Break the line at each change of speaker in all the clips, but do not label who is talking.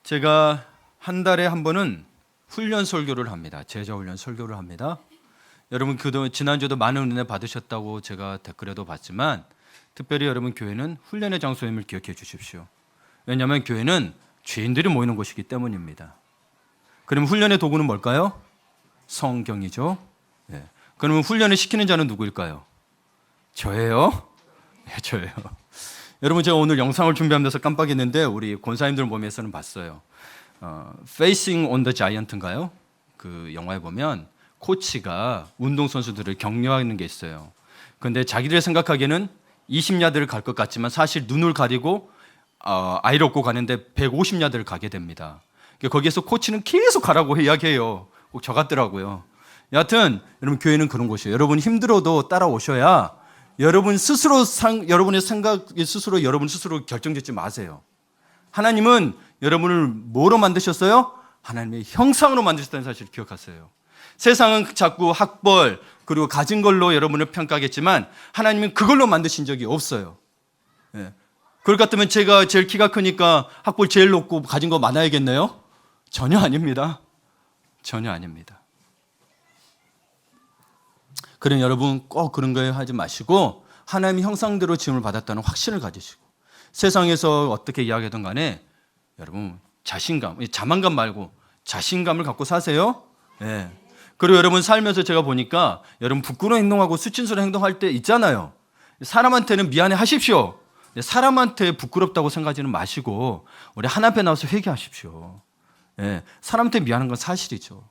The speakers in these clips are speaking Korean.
제가 한 달에 한 번은 훈련 설교를 합니다. 제자 훈련 설교를 합니다. 여러분 그동안 지난주도 많은 은혜 받으셨다고 제가 댓글에도 봤지만 특별히 여러분 교회는 훈련의 장소임을 기억해 주십시오. 왜냐하면 교회는 죄인들이 모이는 곳이기 때문입니다. 그럼 훈련의 도구는 뭘까요? 성경이죠. 네. 그러면 훈련을 시키는 자는 누구일까요? 저예요. 네, 저예요. 여러분 제가 오늘 영상을 준비하면서 깜빡했는데 우리 권사님들 몸에서는 봤어요. Facing on the Giant인가요? 그 영화에 보면 코치가 운동선수들을 격려하는 게 있어요. 그런데 자기들 생각하기에는 20야드를 갈 것 같지만 사실 눈을 가리고 아이를 업고 가는데 150야드를 가게 됩니다. 거기에서 코치는 계속 가라고 이야기해요. 꼭 저 같더라고요. 여하튼 여러분 교회는 그런 곳이에요. 여러분 힘들어도 따라오셔야 여러분 스스로 여러분의 생각 스스로 여러분 스스로 결정짓지 마세요. 하나님은 여러분을 뭐로 만드셨어요? 하나님의 형상으로 만드셨다는 사실을 기억하세요. 세상은 자꾸 학벌 그리고 가진 걸로 여러분을 평가하겠지만 하나님은 그걸로 만드신 적이 없어요. 예. 그럴 것 같으면 제가 제일 키가 크니까 학벌 제일 높고 가진 거 많아야겠네요? 전혀 아닙니다. 전혀 아닙니다. 그럼 여러분 꼭 그런 거 하지 마시고 하나님의 형상대로 지음을 받았다는 확신을 가지시고 세상에서 어떻게 이야기하든 간에 여러분 자신감, 자만감 말고 자신감을 갖고 사세요. 예. 그리고 여러분 살면서 제가 보니까 여러분 부끄러운 행동하고 수치스러운 행동할 때 있잖아요. 사람한테는 미안해 하십시오. 사람한테 부끄럽다고 생각하지는 마시고 우리 하나님 앞에 나와서 회개하십시오. 예. 사람한테 미안한 건 사실이죠.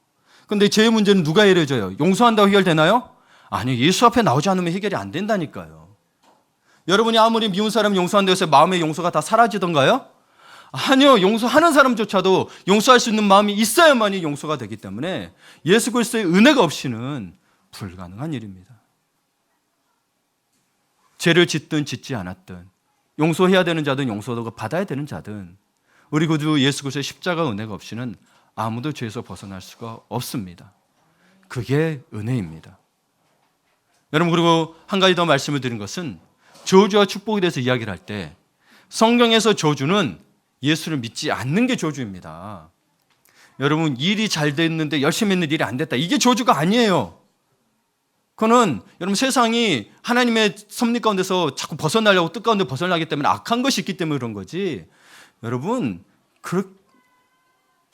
그런데 제 문제는 누가 해결해줘요? 용서한다고 해결되나요? 아니요. 예수 앞에 나오지 않으면 해결이 안 된다니까요. 여러분이 아무리 미운 사람 용서한다고 해서 마음의 용서가 다 사라지던가요? 아니요. 용서하는 사람조차도 용서할 수 있는 마음이 있어야만이 용서가 되기 때문에 예수 그리스도의 은혜가 없이는 불가능한 일입니다. 죄를 짓든 짓지 않았든 용서해야 되는 자든 용서도 받아야 되는 자든 우리 구주 예수 그리스도의 십자가 은혜가 없이는 아무도 죄에서 벗어날 수가 없습니다. 그게 은혜입니다. 여러분 그리고 한 가지 더 말씀을 드린 것은 저주와 축복에 대해서 이야기를 할 때 성경에서 저주는 예수를 믿지 않는 게 저주입니다. 여러분 일이 잘 됐는데 열심히 했는데 일이 안 됐다. 이게 저주가 아니에요. 그거는 여러분 세상이 하나님의 섭리 가운데서 자꾸 벗어나려고 뜻 가운데 벗어나기 때문에 악한 것이 있기 때문에 그런 거지. 여러분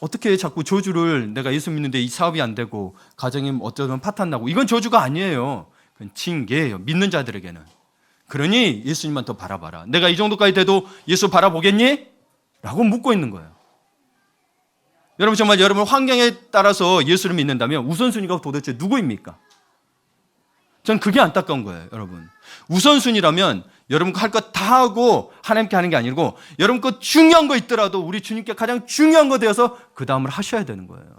어떻게 자꾸 저주를 내가 예수 믿는데 이 사업이 안 되고 가정이 어쩌면 파탄 나고 이건 저주가 아니에요. 그건 징계예요. 믿는 자들에게는. 그러니 예수님만 더 바라봐라. 내가 이 정도까지 돼도 예수 바라보겠니? 라고 묻고 있는 거예요. 여러분 정말 여러분 환경에 따라서 예수를 믿는다면 우선순위가 도대체 누구입니까? 전 그게 안타까운 거예요. 여러분 우선순위라면 여러분 할 것 다 하고 하나님께 하는 게 아니고 여러분 것 중요한 거 있더라도 우리 주님께 가장 중요한 거 되어서 그 다음을 하셔야 되는 거예요.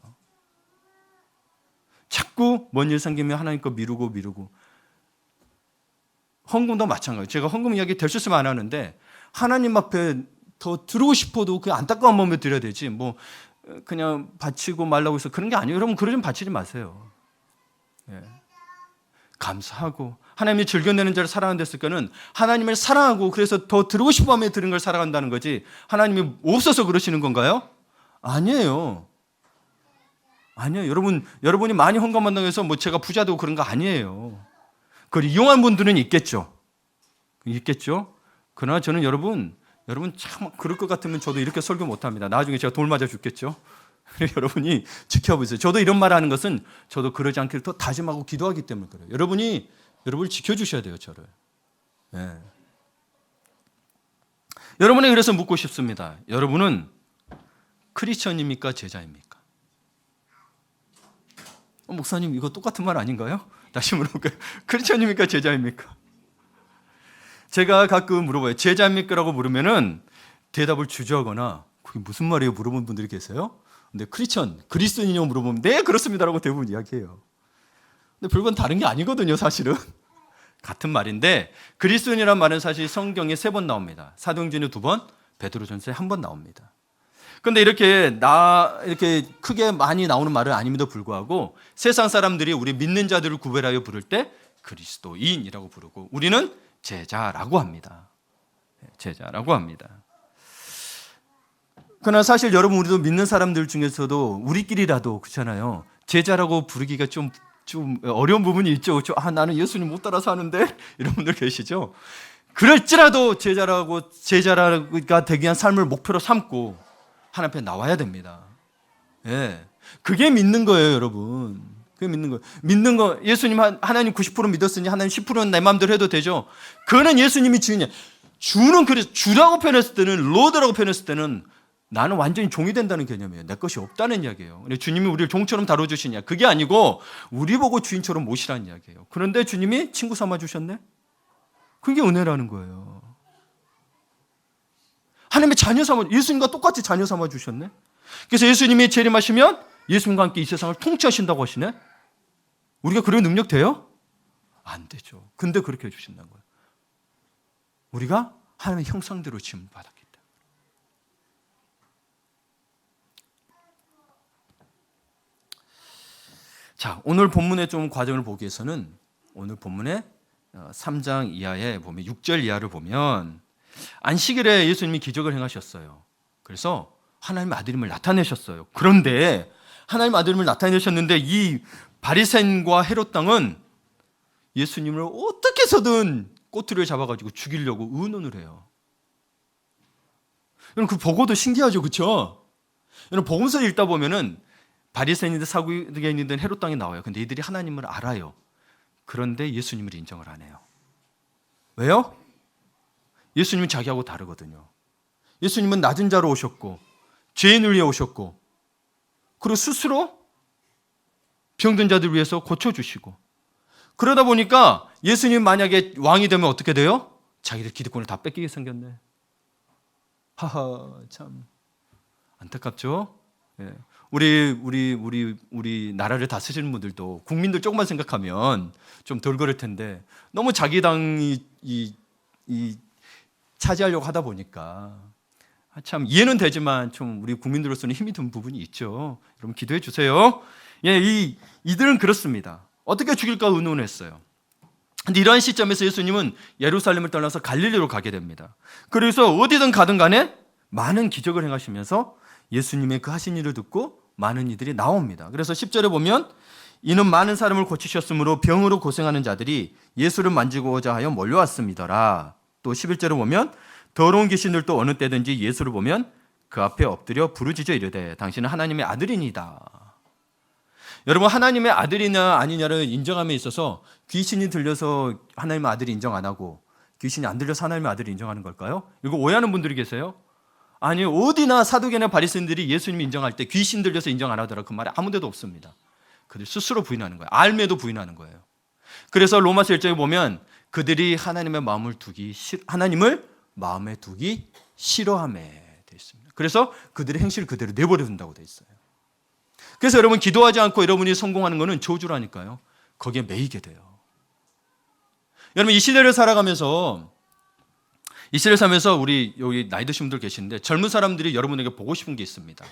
자꾸 뭔 일 생기면 하나님 거 미루고 헌금도 마찬가지예요. 제가 헌금 이야기 될 수 있으면 안 하는데 하나님 앞에 더 들어오고 싶어도 그 안타까운 마음에 드려야 되지 뭐 그냥 바치고 말라고 해서 그런 게 아니에요. 여러분 그러지 바치지 마세요. 예. 감사하고 하나님이 즐겨내는 자를 사랑한다 했을 때는 하나님을 사랑하고 그래서 더 들어오고 싶은 마음에 드는 걸 살아간다는 거지 하나님이 없어서 그러시는 건가요? 아니에요. 아니에요. 여러분이 많이 헌금한다고 해서 뭐 제가 부자 되고 그런 거 아니에요. 그걸 이용한 분들은 있겠죠. 그러나 저는 여러분 참 그럴 것 같으면 저도 이렇게 설교 못합니다. 나중에 제가 돌 맞아 죽겠죠. 여러분이 지켜보세요. 저도 이런 말 하는 것은 저도 그러지 않기를 더 다짐하고 기도하기 때문에 그래요. 여러분을 지켜주셔야 돼요. 저를. 네. 여러분에게 그래서 묻고 싶습니다. 여러분은 크리스천입니까? 제자입니까? 목사님 이거 똑같은 말 아닌가요? 다시 물어볼까요? 크리스천입니까? 제자입니까? 제가 가끔 물어봐요. 제자입니까? 라고 물으면은 대답을 주저하거나 그게 무슨 말이에요? 물어본 분들이 계세요. 근데 그리스도인이냐고 물어보면 네 그렇습니다 라고 대부분 이야기해요. 근데 별건 다른 게 아니거든요. 사실은 같은 말인데 그리스도인이란 말은 사실 성경에 3번 나옵니다. 사도행전에 2번, 베드로전서에 1번 나옵니다. 그런데 이렇게 크게 많이 나오는 말은 아님에도 불구하고 세상 사람들이 우리 믿는 자들을 구별하여 부를 때 그리스도인이라고 부르고 우리는 제자라고 합니다. 제자라고 합니다. 그러나 사실 여러분, 우리도 믿는 사람들 중에서도 우리끼리라도 그렇잖아요. 제자라고 부르기가 좀 어려운 부분이 있죠. 나는 예수님 못 따라 사는데 이런 분들 계시죠. 그럴지라도 제자가 되기 위한 삶을 목표로 삼고 하나님 앞에 나와야 됩니다. 예, 그게 믿는 거예요, 여러분. 그게 믿는 거예요. 믿는 거, 예수님 하나님 90% 믿었으니 하나님 10%는 내 마음대로 해도 되죠. 그거는 예수님이 주인이야. 주는 그래서 주라고 표현했을 때는, 로드라고 표현했을 때는 나는 완전히 종이 된다는 개념이에요. 내 것이 없다는 이야기예요. 근데 주님이 우리를 종처럼 다뤄주시냐? 그게 아니고 우리 보고 주인처럼 모시라는 이야기예요. 그런데 주님이 친구 삼아주셨네? 그게 은혜라는 거예요. 하나님의 자녀 예수님과 똑같이 자녀 삼아주셨네? 그래서 예수님이 재림하시면 예수님과 함께 이 세상을 통치하신다고 하시네? 우리가 그런 능력 돼요? 안 되죠. 근데 그렇게 해주신다는 거예요. 우리가 하나님의 형상대로 지음을 받았기 때문에. 자, 오늘 본문의 좀 과정을 보기 위해서는 오늘 본문의 3장 이하에 보면 6절 이하를 보면 안식일에 예수님이 기적을 행하셨어요. 그래서 하나님의 아들임을 나타내셨어요. 그런데 하나님의 아들임을 나타내셨는데 이 바리새인과 헤롯 당은 예수님을 어떻게 해서든 꼬투리를 잡아가지고 죽이려고 의논을 해요. 여러분, 그 보고도 신기하죠, 그렇죠? 여러분, 복음서 읽다 보면은 바리새인이든 사두개인이든 헤롯 당이 나와요. 근데 이들이 하나님을 알아요. 그런데 예수님을 인정을 안 해요. 왜요? 예수님은 자기하고 다르거든요. 예수님은 낮은 자로 오셨고 죄인을 위해 오셨고 그리고 스스로 병든 자들 위해서 고쳐주시고, 그러다 보니까 예수님 만약에 왕이 되면 어떻게 돼요? 자기들 기득권을 다 뺏기게 생겼네. 하하, 참 안타깝죠? 예. 우리 나라를 다스리는 분들도 국민들 조금만 생각하면 좀 덜 그럴 텐데 너무 자기 당이 차지하려고 하다 보니까 참 이해는 되지만 좀 우리 국민들로서는 힘이 든 부분이 있죠. 여러분 기도해 주세요. 예, 이들은 그렇습니다. 어떻게 죽일까 의논했어요. 근데 이러한 시점에서 예수님은 예루살렘을 떠나서 갈릴리로 가게 됩니다. 그래서 어디든 가든 간에 많은 기적을 행하시면서 예수님의 그 하신 일을 듣고 많은 이들이 나옵니다. 그래서 10절에 보면 이는 많은 사람을 고치셨으므로 병으로 고생하는 자들이 예수를 만지고자 하여 몰려왔습니다라. 또 11절에 보면 더러운 귀신들도 어느 때든지 예수를 보면 그 앞에 엎드려 부르짖어 이르되 당신은 하나님의 아들이니다. 여러분, 하나님의 아들이냐 아니냐를 인정함에 있어서 귀신이 들려서 하나님의 아들이 인정 안 하고 귀신이 안 들려서 하나님의 아들이 인정하는 걸까요? 이거 오해하는 분들이 계세요? 아니, 어디나 사두개나 바리새인들이 예수님 인정할 때 귀신 들려서 인정 안 하더라, 그 말이 아무 데도 없습니다. 그들 스스로 부인하는 거예요. 알매도 부인하는 거예요. 그래서 로마서 1장에 보면 그들이 하나님의 하나님을 마음에 두기 싫어함에 되어 있습니다. 그래서 그들의 행실을 그대로 내버려 둔다고 되어 있어요. 그래서 여러분, 기도하지 않고 여러분이 성공하는 것은 저주라니까요. 거기에 매이게 돼요. 여러분, 이 시대를 살면서 우리 여기 나이 드신 분들 계시는데 젊은 사람들이 여러분에게 보고 싶은 게 있습니다.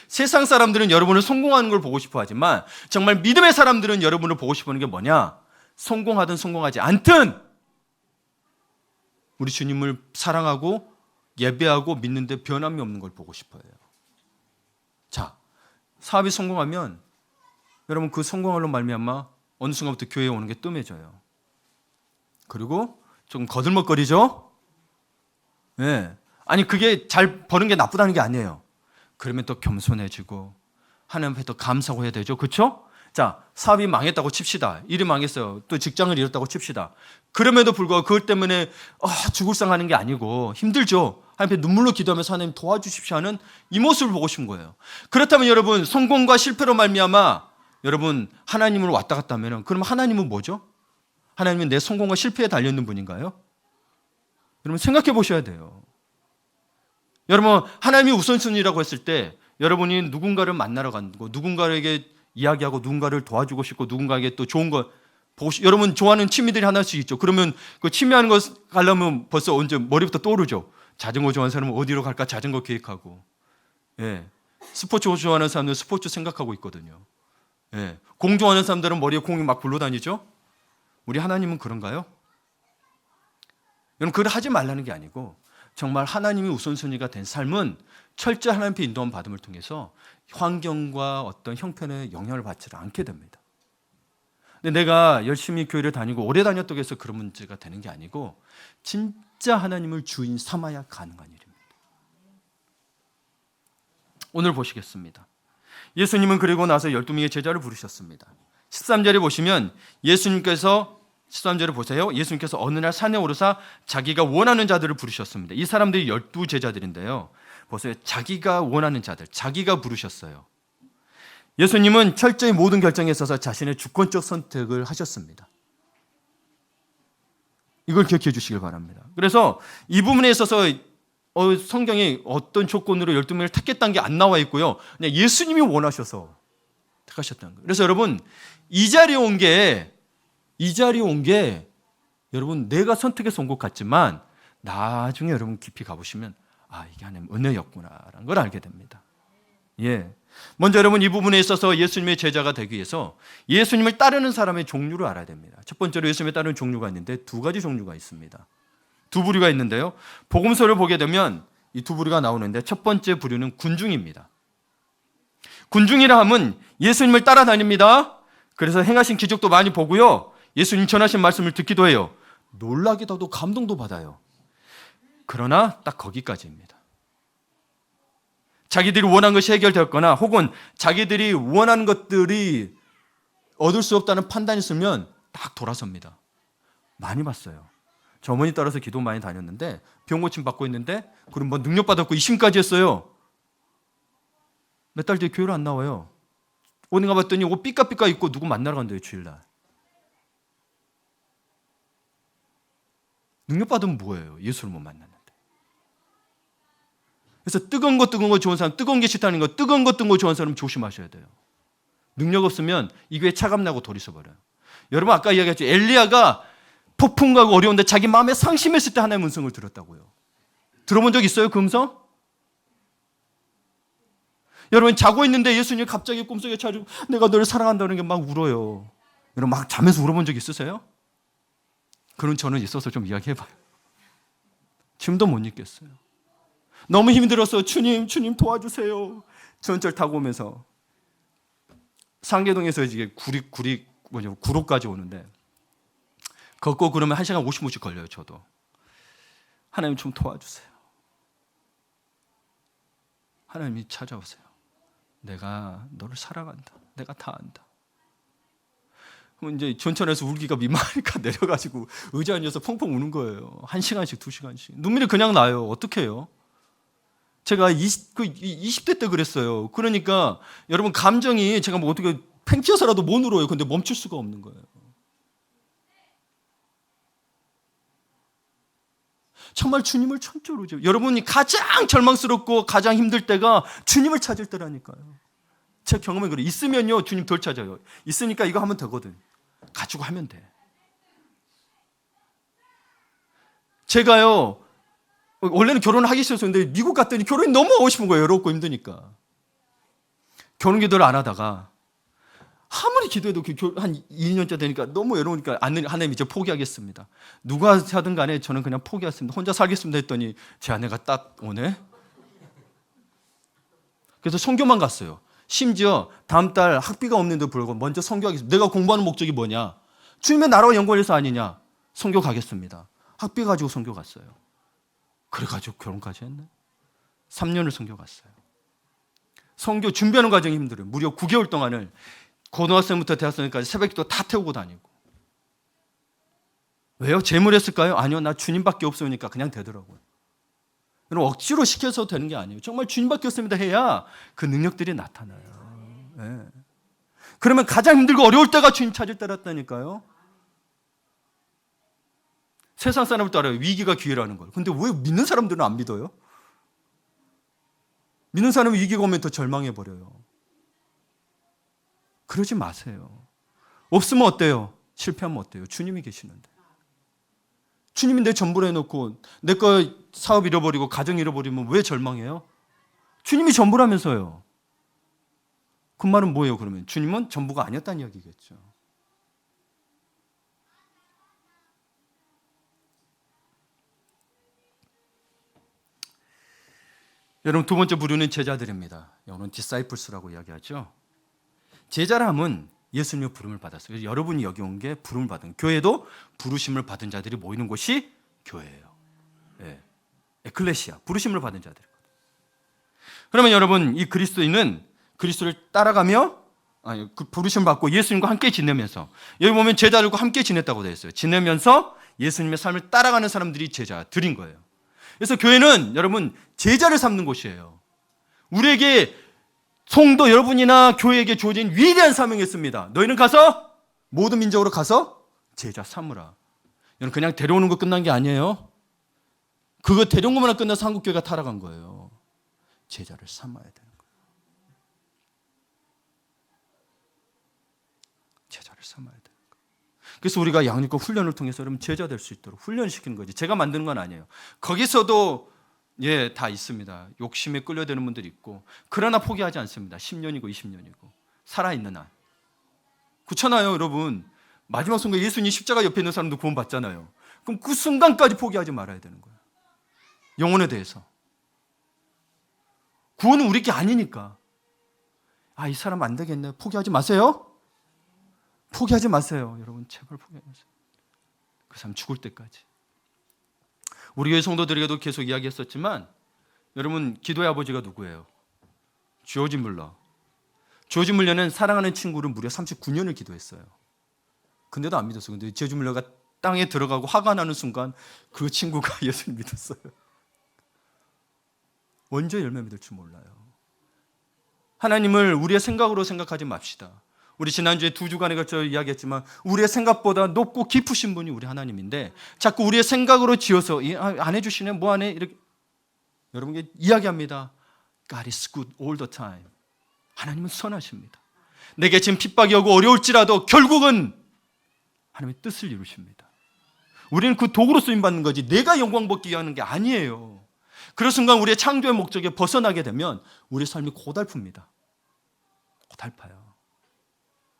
세상 사람들은 여러분을 성공하는 걸 보고 싶어 하지만 정말 믿음의 사람들은 여러분을 보고 싶어 하는 게 뭐냐? 성공하든 성공하지 않든 우리 주님을 사랑하고 예배하고 믿는데 변함이 없는 걸 보고 싶어요. 자, 사업이 성공하면 여러분 그 성공으로 말미암아 어느 순간부터 교회에 오는 게 뜸해져요. 그리고 좀 거들먹거리죠? 네. 아니, 그게 잘 버는 게 나쁘다는 게 아니에요. 그러면 또 겸손해지고 하나님 앞에 더 감사하고 해야 되죠. 그렇죠? 자, 사업이 망했다고 칩시다. 일이 망했어요. 또 직장을 잃었다고 칩시다. 그럼에도 불구하고 그것 때문에 죽을 상하는 게 아니고 힘들죠. 하나님 앞에 눈물로 기도하면서 하나님 도와주십시오 하는 이 모습을 보고 싶은 거예요. 그렇다면 여러분, 성공과 실패로 말미암아 여러분 하나님으로 왔다 갔다 하면 그럼 하나님은 뭐죠? 하나님은 내 성공과 실패에 달려있는 분인가요? 여러분 생각해 보셔야 돼요. 여러분, 하나님이 우선순위라고 했을 때 여러분이 누군가를 만나러 가고 누군가에게 이야기하고 누군가를 도와주고 싶고 누군가에게 또 좋은 거 보고 여러분 좋아하는 취미들이 하나씩 있죠. 그러면 그 취미하는 거 가려면 벌써 언제 머리부터 떠오르죠. 자전거 좋아하는 사람은 어디로 갈까 자전거 계획하고, 예. 스포츠 좋아하는 사람들은 스포츠 생각하고 있거든요. 예. 공 좋아하는 사람들은 머리에 공이 막 굴러다니죠. 우리 하나님은 그런가요? 여러분, 그걸 하지 말라는 게 아니고 정말 하나님이 우선순위가 된 삶은 철저히 하나님의 인도함 받음을 통해서 환경과 어떤 형편에 영향을 받지 않게 됩니다. 근데 내가 열심히 교회를 다니고 오래 다녔다고 해서 그런 문제가 되는 게 아니고 진짜 하나님을 주인 삼아야 가능한 일입니다. 오늘 보시겠습니다. 예수님은 그리고 나서 12명의 제자를 부르셨습니다. 13절에 보시면 예수님께서 13절에 보세요. 예수님께서 어느 날 산에 오르사 자기가 원하는 자들을 부르셨습니다. 이 사람들이 12제자들인데요. 보세요. 자기가 원하는 자들, 자기가 부르셨어요. 예수님은 철저히 모든 결정에 있어서 자신의 주권적 선택을 하셨습니다. 이걸 기억해 주시길 바랍니다. 그래서 이 부분에 있어서 성경에 어떤 조건으로 12명을 택했다는 게 안 나와 있고요. 그냥 예수님이 원하셔서 택하셨다는 거예요. 그래서 여러분 이 자리에 온 게 여러분 내가 선택해서 온 것 같지만 나중에 여러분 깊이 가보시면 이게 하나님 은혜였구나라는 걸 알게 됩니다. 예. 먼저 여러분 이 부분에 있어서 예수님의 제자가 되기 위해서 예수님을 따르는 사람의 종류를 알아야 됩니다. 첫 번째로 예수님을 따르는 종류가 있는데 두 가지 종류가 있습니다. 두 부류가 있는데요. 복음서를 보게 되면 이 두 부류가 나오는데 첫 번째 부류는 군중입니다. 군중이라 함은 예수님을 따라다닙니다. 그래서 행하신 기적도 많이 보고요. 예수님 전하신 말씀을 듣기도 해요. 놀라기도 하고 감동도 받아요. 그러나 딱 거기까지입니다. 자기들이 원하는 것이 해결되었거나 혹은 자기들이 원하는 것들이 얻을 수 없다는 판단이 있으면 딱 돌아섭니다. 많이 봤어요. 저 어머니 따라서 기도 많이 다녔는데 병 고침 받고 있는데 그럼 뭐 능력 받았고 이심까지 했어요. 몇 달 뒤에 교회를 안 나와요. 어디 가봤더니 옷 삐까삐까 입고 누구 만나러 간대요, 주일날. 능력 받으면 뭐예요? 예수를 못 만났는데. 그래서 뜨거운 거 좋은 사람, 뜨거운 게 싫다는 거, 뜨거운 거 좋아하는 사람 조심하셔야 돼요. 능력 없으면 이 교회 차갑나고 돌이서버려요. 여러분 아까 이야기했죠. 엘리야가 폭풍과 어려운데 자기 마음에 상심했을 때 하나님의 음성을 들었다고요. 들어본 적 있어요? 그 음성? 여러분 자고 있는데 예수님이 갑자기 꿈속에 찾아오고 내가 너를 사랑한다는 게 막 울어요. 여러분 막 잠에서 울어본 적 있으세요? 그런 저는 있어서 좀 이야기해봐요. 지금도 못 잊겠어요. 너무 힘들어서 주님 도와주세요. 전철 타고 오면서 상계동에서 이제 구로까지 오는데 걷고 그러면 1시간 50분씩 걸려요. 저도. 하나님 좀 도와주세요. 하나님이 찾아오세요. 내가 너를 사랑한다. 내가 다 안다. 그럼 이제 전철에서 울기가 민망하니까 내려가지고 의자 앉아서 펑펑 우는 거예요. 1시간씩 2시간씩. 눈물이 그냥 나요. 어떻게 해요? 제가 20대 때 그랬어요. 그러니까 여러분 감정이 제가 뭐 어떻게 팽치어서라도 못 울어요. 근데 멈출 수가 없는 거예요. 정말 주님을 천조로 여러분이 가장 절망스럽고 가장 힘들 때가 주님을 찾을 때라니까요. 제 경험에 그래요. 있으면요 주님 덜 찾아요. 있으니까 이거 하면 되거든. 가지고 하면 돼. 제가요 원래는 결혼을 하기 싫었는데 미국 갔더니 결혼이 너무 하고 싶은 거예요. 외롭고 힘드니까. 결혼 기도를 안 하다가 아무리 기도해도 한 2년째 되니까 너무 외로우니까 하나님 이제 포기하겠습니다. 누가 하든 간에 저는 그냥 포기했습니다. 혼자 살겠습니다 했더니 제 아내가 딱 오네. 그래서 선교만 갔어요. 심지어 다음 달 학비가 없는데도 불구하고 먼저 선교하겠습니다. 내가 공부하는 목적이 뭐냐? 주님의 나라와 연관해서 아니냐? 선교 가겠습니다. 학비 가지고 선교 갔어요. 그래가지고 결혼까지 했네. 3년을 선교 갔어요. 선교 준비하는 과정이 힘들어요. 무려 9개월 동안을 고등학생부터 대학생까지 새벽기도 다 태우고 다니고. 왜요? 재물했을까요? 아니요. 나 주님밖에 없으니까 그냥 되더라고요. 여러분 억지로 시켜서 되는 게 아니에요. 정말 주님밖에 없습니다 해야 그 능력들이 나타나요. 네. 그러면 가장 힘들고 어려울 때가 주님 찾을 때랐다니까요. 세상 사람을 따라요. 위기가 기회라는 걸. 근데 왜 믿는 사람들은 안 믿어요? 믿는 사람은 위기가 오면 더 절망해버려요. 그러지 마세요. 없으면 어때요? 실패하면 어때요? 주님이 계시는데. 주님이 내 전부를 해놓고 내 거 사업 잃어버리고 가정 잃어버리면 왜 절망해요? 주님이 전부라면서요. 그 말은 뭐예요 그러면? 주님은 전부가 아니었다는 이야기겠죠. 여러분, 두 번째 부류는 제자들입니다. 영어로는 disciples라고 이야기하죠. 제자람은 예수님의 부름을 받았어요. 그래서 여러분이 여기 온 게 부름을 받은, 교회도 부르심을 받은 자들이 모이는 곳이 교회예요. 예. 에클레시아, 부르심을 받은 자들. 그러면 여러분, 이 그리스도인은 그리스도를 따라가며 그 부르심을 받고 예수님과 함께 지내면서, 여기 보면 제자들과 함께 지냈다고 되어 있어요. 지내면서 예수님의 삶을 따라가는 사람들이 제자들인 거예요. 그래서 교회는 여러분 제자를 삼는 곳이에요. 우리에게 성도 여러분이나 교회에게 주어진 위대한 사명이 있습니다. 너희는 가서 모든 민족으로 가서 제자 삼으라. 여러분, 그냥 데려오는 거 끝난 게 아니에요. 그거 데려온 것만 끝나서 한국교회가 타락한 거예요. 제자를 삼아야 되는 거예요. 제자를 삼아야 되는 거예요. 그래서 우리가 양육과 훈련을 통해서 여러분 제자 될 수 있도록 훈련시키는 거지. 제가 만드는 건 아니에요. 거기서도 다 있습니다. 욕심에 끌려드는 분들이 있고, 그러나 포기하지 않습니다. 10년이고 20년이고 살아있는 한. 그렇잖아요, 여러분. 마지막 순간 예수님 십자가 옆에 있는 사람도 구원 받잖아요. 그럼 그 순간까지 포기하지 말아야 되는 거예요. 영혼에 대해서. 구원은 우리 게 아니니까. 이 사람 안 되겠네. 포기하지 마세요. 포기하지 마세요. 여러분, 제발 포기하지 마세요. 그 사람 죽을 때까지. 우리 교회 성도들에게도 계속 이야기했었지만, 여러분, 기도의 아버지가 누구예요? 조지 물러. 조지 물러는 사랑하는 친구를 무려 39년을 기도했어요. 근데도 안 믿었어요. 근데 조지 물러가 땅에 들어가고 화가 나는 순간 그 친구가 예수를 믿었어요. 언제 열매 맺을 줄 몰라요. 하나님을 우리의 생각으로 생각하지 맙시다. 우리 지난주에 2주간에 걸쳐 이야기했지만, 우리의 생각보다 높고 깊으신 분이 우리 하나님인데 자꾸 우리의 생각으로 지어서 안 해주시네, 뭐 안 해, 이렇게 여러분께 이야기합니다. God is good all the time. 하나님은 선하십니다. 내게 지금 핍박이 오고 어려울지라도 결국은 하나님의 뜻을 이루십니다. 우리는 그 도구로 쓰임받는 거지 내가 영광 받기 위한 게 아니에요. 그런 순간 우리의 창조의 목적에 벗어나게 되면 우리의 삶이 고달픕니다. 고달파요.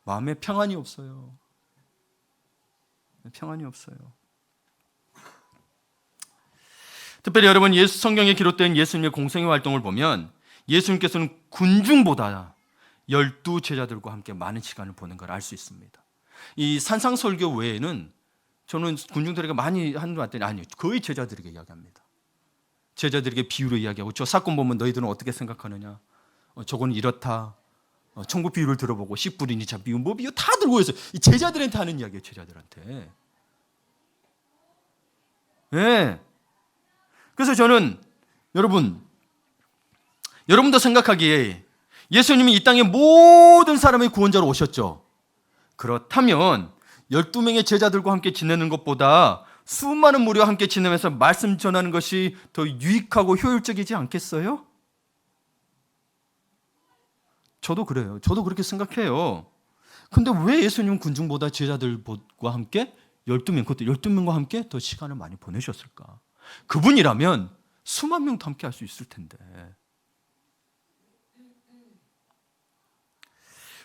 마음에 평안이 없어요. 평안이 없어요. 특별히 여러분, 예수 성경에 기록된 예수님의 공생의 활동을 보면 예수님께서는 군중보다 12제자들과 함께 많은 시간을 보낸 걸 알 수 있습니다. 이 산상설교 외에는 저는 군중들에게 많이 하는 것 같더니 아니요, 거의 제자들에게 이야기합니다. 제자들에게 비유로 이야기하고, 저 사건 보면 너희들은 어떻게 생각하느냐, 저건 이렇다, 천국 비유를 들어보고 10불이니 자 비유, 뭐 비유 다 들고 있어요. 이 제자들한테 하는 이야기예요. 제자들한테. 네. 그래서 저는 여러분도 생각하기에 예수님이 이 땅에 모든 사람의 구원자로 오셨죠. 그렇다면 12명의 제자들과 함께 지내는 것보다 수많은 무리와 함께 지내면서 말씀 전하는 것이 더 유익하고 효율적이지 않겠어요? 저도 그래요. 저도 그렇게 생각해요. 근데 왜 예수님은 군중보다 제자들과 함께 12명, 그것도 12명과 함께 더 시간을 많이 보내셨을까? 그분이라면 수만 명도 함께 할 수 있을 텐데.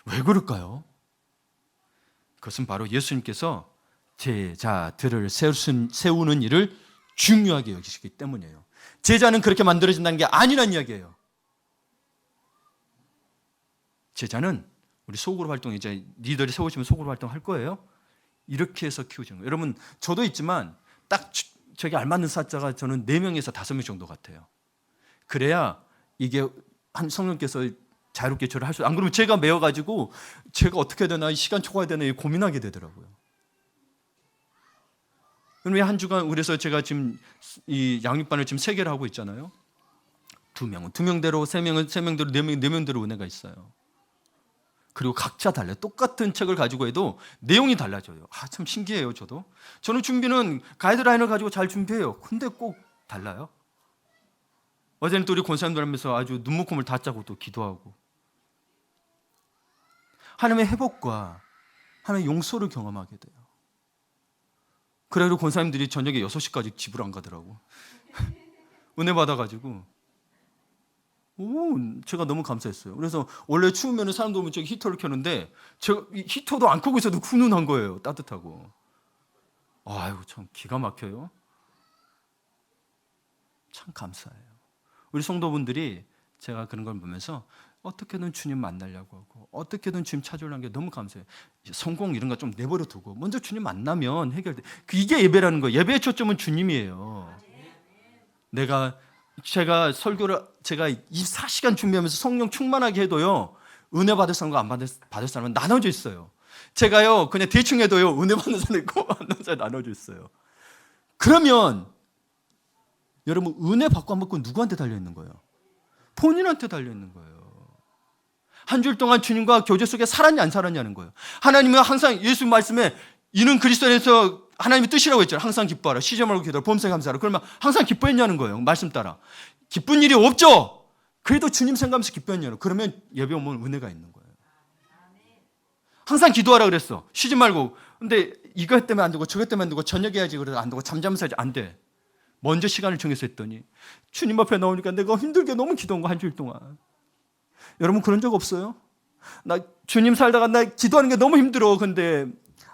왜 그럴까요? 그것은 바로 예수님께서 제자들을 세우는 일을 중요하게 여기시기 때문이에요. 제자는 그렇게 만들어진다는 게 아니란 이야기예요. 제자는 우리 소그룹 활동, 이제 리더를 세우시면 소그룹 활동할 거예요. 이렇게 해서 키우시는 거예요. 여러분, 저도 있지만 딱 저기 알맞는 사자가 저는 4명에서 5명 정도 같아요. 그래야 이게 한 성령께서 자유롭게 저를 할 수, 안 그러면 제가 매여가지고 제가 어떻게 해야 되나, 이 시간 초과해야 되나 고민하게 되더라고요. 그럼 한 주간, 그래서 제가 지금 이 양육반을 지금 3개를 하고 있잖아요. 2명은 2명대로, 3명은 3명대로, 4명대로 은혜가 있어요. 그리고 각자 달라요. 똑같은 책을 가지고 해도 내용이 달라져요. 참 신기해요. 저는 준비는 가이드라인을 가지고 잘 준비해요. 근데 꼭 달라요. 어제는 또 우리 권사님들 하면서 아주 눈물콧물 다 짜고 또 기도하고, 하나님의 회복과 하나님의 용서를 경험하게 돼요. 그래도 권사님들이 저녁에 6시까지 집을 안 가더라고. 은혜 받아가지고. 제가 너무 감사했어요. 그래서 원래 추우면 사람들 오면 저기 히터를 켜는데 제가 히터도 안 켜고 있어도 훈훈한 거예요. 따뜻하고. 아유, 참 기가 막혀요. 참 감사해요. 우리 성도분들이 제가 그런 걸 보면서 어떻게든 주님 만나려고 하고 어떻게든 주님 찾으려는 게 너무 감사해요. 성공 이런 거 좀 내버려 두고 먼저 주님 만나면 해결돼. 이게 예배라는 거예요. 예배의 초점은 주님이에요. 제가 설교를 제가 24시간 준비하면서 성령 충만하게 해도요, 은혜 받을 사람과 안 받을 사람은 나눠져 있어요. 제가요 그냥 대충 해도요 은혜 받는 사람 있고 안 받는 사람 나눠져 있어요. 그러면 여러분 은혜 받고 안 받고 누구한테 달려 있는 거예요? 본인한테 달려 있는 거예요. 한 주일 동안 주님과 교제 속에 살았냐 안 살았냐는 거예요. 하나님은 항상 예수 말씀에 이는 그리스도 안에서 하나님의 뜻이라고 했잖아요. 항상 기뻐하라. 쉬지 말고 기도하라. 범사에 감사하라. 그러면 항상 기뻐했냐는 거예요. 말씀 따라. 기쁜 일이 없죠. 그래도 주님 생각하면서 기뻐했냐는. 그러면 예배 오면 은혜가 있는 거예요. 항상 기도하라 그랬어. 쉬지 말고. 근데 이거 때문에 안 되고 저거 때문에 안 되고 저녁에 해야지 그래도 안 되고 잠자면서 해야지 안 돼. 먼저 시간을 정해서 했더니 주님 앞에 나오니까 내가 힘들게 너무 기도한 거 한 주일 동안. 여러분 그런 적 없어요? 나 주님 살다가 나 기도하는 게 너무 힘들어. 근데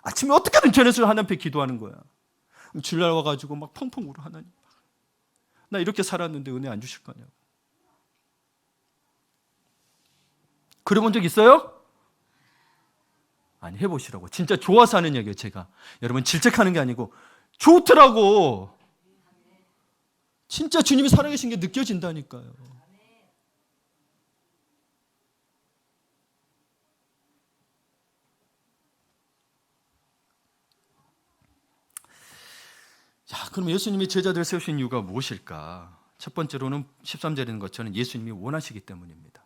아침에 어떻게든 전해서 하나님 앞에 기도하는 거야. 주일날 와가지고 막 펑펑 울어. 하나님 나 이렇게 살았는데 은혜 안 주실 거냐고. 그래 본 적 있어요? 아니 해보시라고. 진짜 좋아서 하는 얘기예요. 제가 여러분 질책하는 게 아니고 좋더라고. 진짜 주님이 살아계신 게 느껴진다니까요. 자, 그럼 예수님이 제자들을 세우신 이유가 무엇일까? 첫 번째로는 13절에 있는 것처럼 예수님이 원하시기 때문입니다.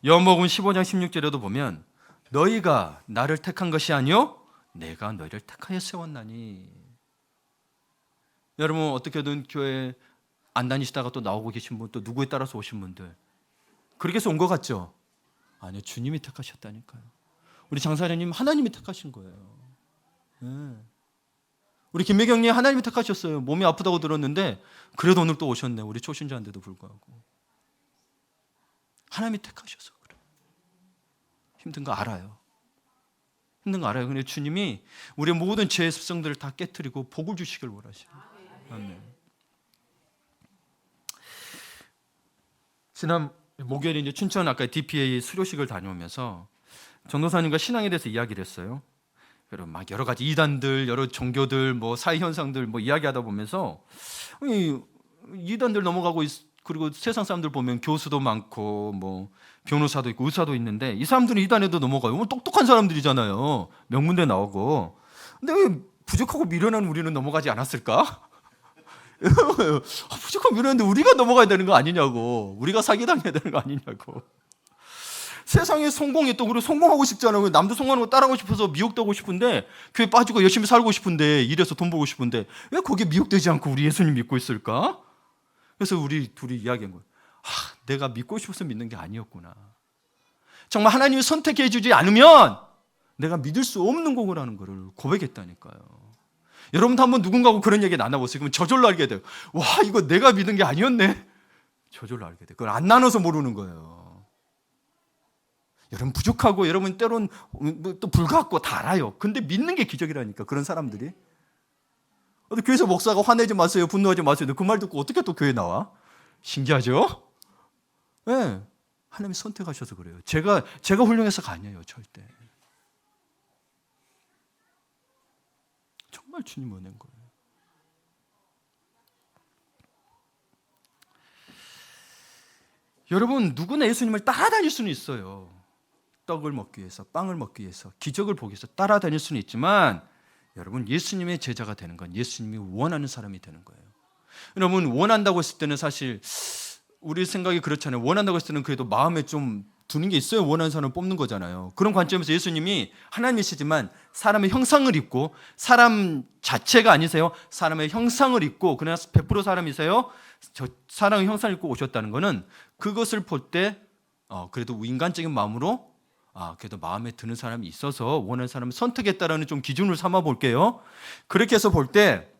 요한복음 15장 16절에도 보면 너희가 나를 택한 것이 아니요 내가 너희를 택하여 세웠나니. 여러분 어떻게든 교회 안 다니시다가 또 나오고 계신 분, 또 누구에 따라서 오신 분들 그렇게 해서 온 것 같죠? 아니요, 주님이 택하셨다니까요. 우리 장사장님 하나님이 택하신 거예요. 네. 우리 김매경님 하나님이 택하셨어요. 몸이 아프다고 들었는데 그래도 오늘 또 오셨네. 우리 초신자인데도 불구하고 하나님이 택하셔서 그래. 힘든 거 알아요. 힘든 거 알아요. 근데 주님이 우리의 모든 죄의 습성들을 다 깨트리고 복을 주시길 원하시고. 아멘. 지난 목요일에 이제 춘천 아까 DPA 수료식을 다녀오면서 전도사님과 신앙에 대해서 이야기를 했어요. 여러분 막 여러 가지 이단들, 여러 종교들, 뭐 사회 현상들 뭐 이야기하다 보면서 이단들 넘어가고 그리고 세상 사람들 보면 교수도 많고 뭐 변호사도 있고 의사도 있는데 이 사람들은 이단에도 넘어가요. 똑똑한 사람들이잖아요. 명문대 나오고. 근데 왜 부족하고 미련한 우리는 넘어가지 않았을까? 부족하고 미련한데 우리가 넘어가야 되는 거 아니냐고. 우리가 사기당해야 되는 거 아니냐고. 세상에 성공이 또 그리고 성공하고 싶잖아요. 남도 성공하는 거 따라하고 싶어서 미혹되고 싶은데 교회 빠지고 열심히 살고 싶은데 일해서 돈 벌고 싶은데 왜 거기에 미혹되지 않고 우리 예수님 믿고 있을까? 그래서 우리 둘이 이야기한 거예요. 내가 믿고 싶어서 믿는 게 아니었구나. 정말 하나님이 선택해 주지 않으면 내가 믿을 수 없는 거라는 거를 고백했다니까요. 여러분도 한번 누군가하고 그런 얘기 나눠보세요. 그러면 저절로 알게 돼요. 와, 이거 내가 믿은 게 아니었네. 저절로 알게 돼요. 그걸 안 나눠서 모르는 거예요. 여러분 부족하고 여러분 때론 또 불같고 다 알아요. 근데 믿는 게 기적이라니까. 그런 사람들이. 교회에서 목사가 화내지 마세요, 분노하지 마세요. 그 말 듣고 어떻게 또 교회에 나와? 신기하죠? 네, 하나님이 선택하셔서 그래요. 제가 훌륭해서가 아니에요, 절대. 정말 주님 은혜인 거예요. 여러분 누구나 예수님을 따라다닐 수는 있어요. 떡을 먹기 위해서, 빵을 먹기 위해서, 기적을 보기 위해서 따라다닐 수는 있지만 여러분 예수님의 제자가 되는 건 예수님이 원하는 사람이 되는 거예요. 여러분 원한다고 했을 때는 사실 우리 생각이 그렇잖아요. 원한다고 했을 때는 그래도 마음에 좀 두는 게 있어요. 원하는 사람을 뽑는 거잖아요. 그런 관점에서 예수님이 하나님이시지만 사람의 형상을 입고 사람 자체가 아니세요. 사람의 형상을 입고 그러나 100% 사람이세요. 저 사람의 형상을 입고 오셨다는 것은 그것을 볼 때 그래도 인간적인 마음으로 그래도 마음에 드는 사람이 있어서 원하는 사람을 선택했다라는 좀 기준을 삼아 볼게요. 그렇게 해서 볼 때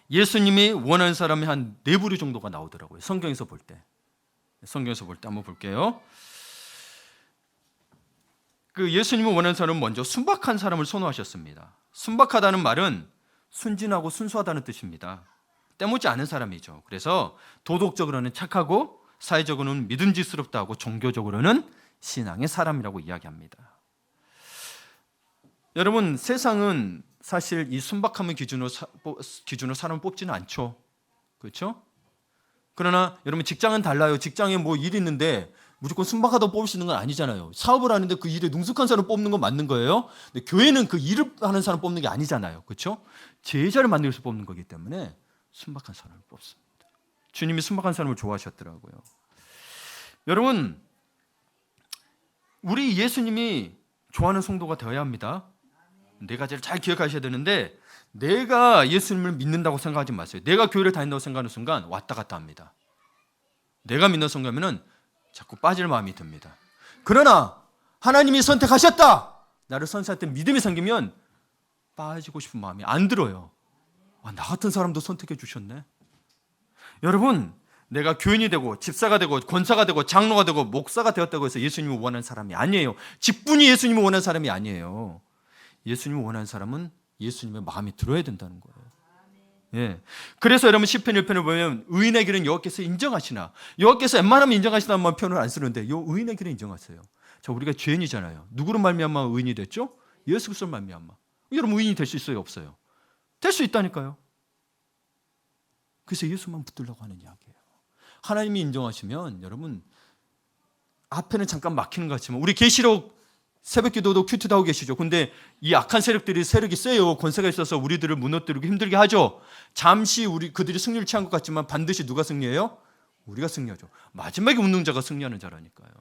예수님이 원하는 사람이 한 4부류 정도가 나오더라고요. 성경에서 볼 때. 성경에서 볼 때 한번 볼게요. 그 예수님이 원하는 사람은 먼저 순박한 사람을 선호하셨습니다. 순박하다는 말은 순진하고 순수하다는 뜻입니다. 때묻지 않은 사람이죠. 그래서 도덕적으로는 착하고 사회적으로는 믿음직스럽다 하고 종교적으로는 신앙의 사람이라고 이야기합니다. 여러분, 세상은 사실 이 순박함을 기준으로 사람을 뽑지는 않죠. 그렇죠? 그러나 여러분, 직장은 달라요. 직장에 뭐 일이 있는데 무조건 순박하다고 뽑을 수 있는 건 아니잖아요. 사업을 하는데 그 일에 능숙한 사람 뽑는 건 맞는 거예요. 근데 교회는 그 일을 하는 사람 뽑는 게 아니잖아요. 그렇죠? 제자를 만들기 위해서 뽑는 거기 때문에 순박한 사람을 뽑습니다. 주님이 순박한 사람을 좋아하셨더라고요. 여러분, 우리 예수님이 좋아하는 성도가 되어야 합니다. 네 가지를 잘 기억하셔야 되는데, 내가 예수님을 믿는다고 생각하지 마세요. 내가 교회를 다닌다고 생각하는 순간 왔다 갔다 합니다. 내가 믿는 성도면은 자꾸 빠질 마음이 듭니다. 그러나 하나님이 선택하셨다, 나를 선택할 때 믿음이 생기면 빠지고 싶은 마음이 안 들어요. 나 같은 사람도 선택해 주셨네. 여러분, 내가 교인이 되고 집사가 되고 권사가 되고 장로가 되고 목사가 되었다고 해서 예수님을 원하는 사람이 아니에요. 직분이 예수님을 원하는 사람이 아니에요. 예수님을 원하는 사람은 예수님의 마음이 들어야 된다는 거예요. 예. 그래서 여러분, 시편 1편을 보면 의인의 길은 여호와께서 인정하시나, 여호와께서 웬만하면 인정하시다는 표현을 안 쓰는데 요 의인의 길은 인정하세요. 자, 우리가 죄인이잖아요. 누구로 말미암아 의인이 됐죠? 예수 그리스도로 말미암아. 여러분, 의인이 될 수 있어요, 없어요? 될 수 있다니까요. 그래서 예수만 붙들려고 하는 이야기예요. 하나님이 인정하시면 여러분, 앞에는 잠깐 막히는 것 같지만, 우리 계시록 새벽기도도 큐티도 하고 계시죠. 근데 이 악한 세력들이 세력이 세요. 권세가 있어서 우리들을 무너뜨리고 힘들게 하죠. 잠시 그들이 승리를 취한 것 같지만 반드시 누가 승리해요? 우리가 승리하죠. 마지막에 웃는 자가 승리하는 자라니까요.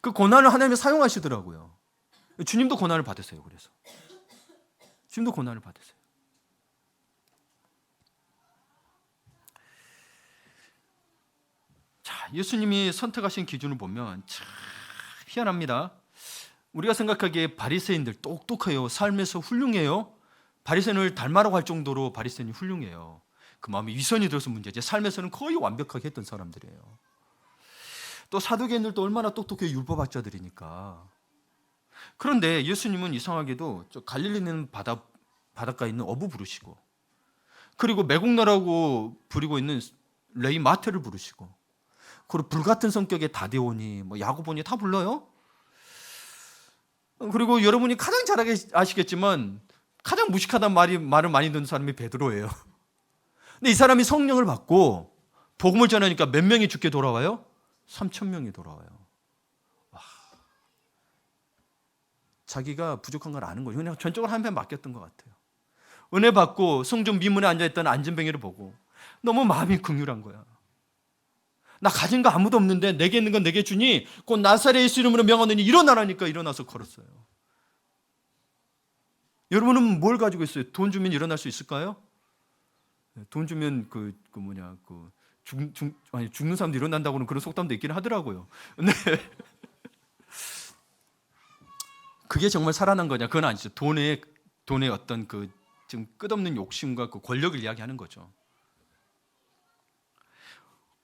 그 고난을 하나님이 사용하시더라고요. 주님도 고난을 받으세요. 그래서 주님도 고난을 받으세요. 자, 예수님이 선택하신 기준을 보면 참 희한합니다. 우리가 생각하기에 바리새인들 똑똑해요. 삶에서 훌륭해요. 바리새인을 닮아라고 할 정도로 바리새인이 훌륭해요. 그 마음에 위선이 들어서 문제지, 삶에서는 거의 완벽하게 했던 사람들이에요. 또 사두개인들도 얼마나 똑똑해요. 율법학자들이니까. 그런데 예수님은 이상하게도 저 갈릴리 있는 바닷가에 있는 어부 부르시고, 그리고 매국노라고 부리고 있는 레위 마태를 부르시고, 그리고 불같은 성격의 다데오니, 야고보니 다 불러요. 그리고 여러분이 가장 잘 아시겠지만 가장 무식하다는 말을 많이 듣는 사람이 베드로예요. 근데 이 사람이 성령을 받고 복음을 전하니까 몇 명이 죽게 돌아와요? 3,000명이 돌아와요. 와. 자기가 부족한 걸 아는 거죠. 그냥 전적으로 하나님께 맡겼던 것 같아요. 은혜 받고 성전 미문에 앉아있던 안진뱅이를 보고 너무 마음이 긍휼한 거야. 나 가진 거 아무도 없는데 내게 있는 건 내게 주니 곧 나사렛 예수 이름으로 명하노니 일어나라니까 일어나서 걸었어요. 여러분은 뭘 가지고 있어요? 돈 주면 일어날 수 있을까요? 돈 주면 죽는 사람도 일어난다고는 그런 속담도 있긴 하더라고요. 근데 그게 정말 살아난 거냐? 그건 아니죠. 돈의 어떤 지금 끝없는 욕심과 그 권력을 이야기하는 거죠.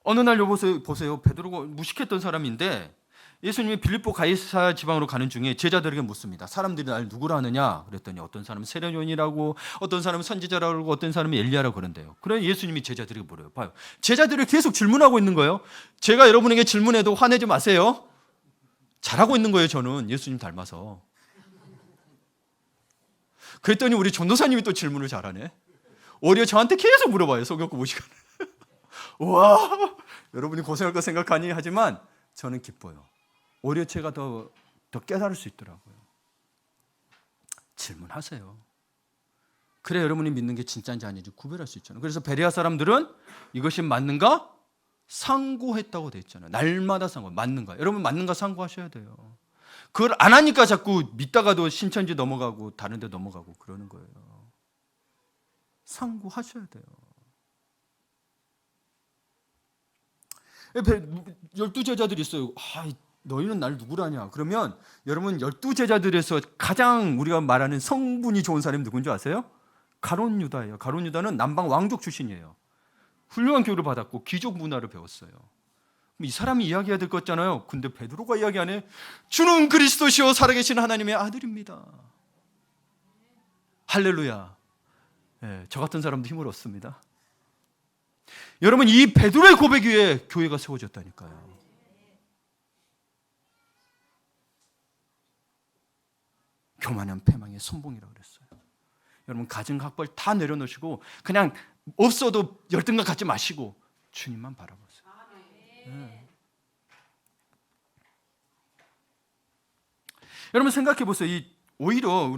어느 날 보세요. 베드로가 무식했던 사람인데 예수님이 빌립보 가이사랴 지방으로 가는 중에 제자들에게 묻습니다. 사람들이 날 누구라 하느냐? 그랬더니 어떤 사람은 세례요한이라고, 어떤 사람은 선지자라고 그러고, 어떤 사람은 엘리야라고 그런대요. 그러니 예수님이 제자들에게 물어요. 봐요. 제자들을 계속 질문하고 있는 거예요. 제가 여러분에게 질문해도 화내지 마세요. 잘하고 있는 거예요. 저는 예수님 닮아서. 그랬더니 우리 전도사님이 또 질문을 잘하네. 오히려 저한테 계속 물어봐요. 속였고 무식하네. 우와, 여러분이 고생할 거 생각하니 하지만 저는 기뻐요. 오히려 제가 더 깨달을 수 있더라고요. 질문하세요. 그래 여러분이 믿는 게 진짜인지 아닌지 구별할 수 있잖아요. 그래서 베레아 사람들은 이것이 맞는가? 상고했다고 돼 있잖아요. 날마다 상고. 맞는가? 여러분 맞는가 상고하셔야 돼요. 그걸 안 하니까 자꾸 믿다가도 신천지 넘어가고 다른 데 넘어가고 그러는 거예요. 상고하셔야 돼요. 12제자들이 있어요. 너희는 날 누구라냐? 그러면 여러분 12제자들에서 가장 우리가 말하는 성분이 좋은 사람이 누군지 아세요? 가룟 유다예요. 가룟 유다는 남방 왕족 출신이에요. 훌륭한 교육을 받았고 귀족 문화를 배웠어요. 이 사람이 이야기해야 될 것 같잖아요. 근데 베드로가 이야기하네. 주는 그리스도시요 살아계신 하나님의 아들입니다. 할렐루야. 저 같은 사람도 힘을 얻습니다. 여러분, 이 베드로의 고백 위에 교회가 세워졌다니까요. 교만한 패망의 선봉이라고 그랬어요. 여러분, 가진 학벌 다 내려놓으시고 그냥 없어도 열등감 갖지 마시고 주님만 바라보세요. 여러분, 생각해 보세요. 오히려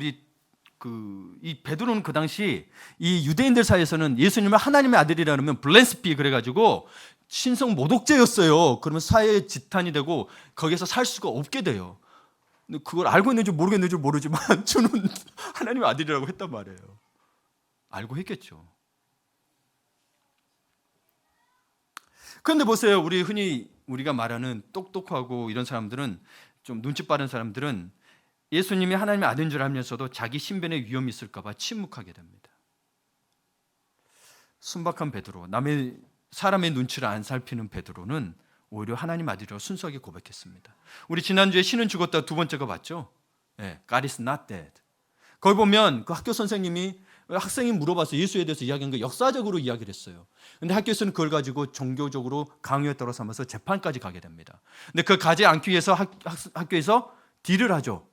이 베드로는 그 당시 이 유대인들 사이에서는 예수님을 하나님의 아들이라 그러면 블레스피 그래가지고 신성 모독죄였어요. 그러면 사회의 지탄이 되고 거기서 살 수가 없게 돼요. 근데 그걸 알고 있는 줄 모르겠는 줄 모르지만 저는 하나님의 아들이라고 했단 말이에요. 알고 했겠죠. 그런데 보세요. 흔히 우리가 말하는 똑똑하고 이런 사람들은, 좀 눈치 빠른 사람들은 예수님이 하나님의 아들인 줄 알면서도 자기 신변에 위험이 있을까 봐 침묵하게 됩니다. 순박한 베드로, 사람의 눈치를 안 살피는 베드로는 오히려 하나님 아들이라고 순수하게 고백했습니다. 우리 지난주에 신은 죽었다 두 번째가 봤죠? God is not dead. 거기 보면 그 학교 선생님이 학생이 물어봐서 예수에 대해서 이야기한 거 역사적으로 이야기를 했어요. 근데 학교에서는 그걸 가지고 종교적으로 강요에 따라 삼아서 재판까지 가게 됩니다. 근데 그걸 가지 않기 위해서 학교에서 딜을 하죠.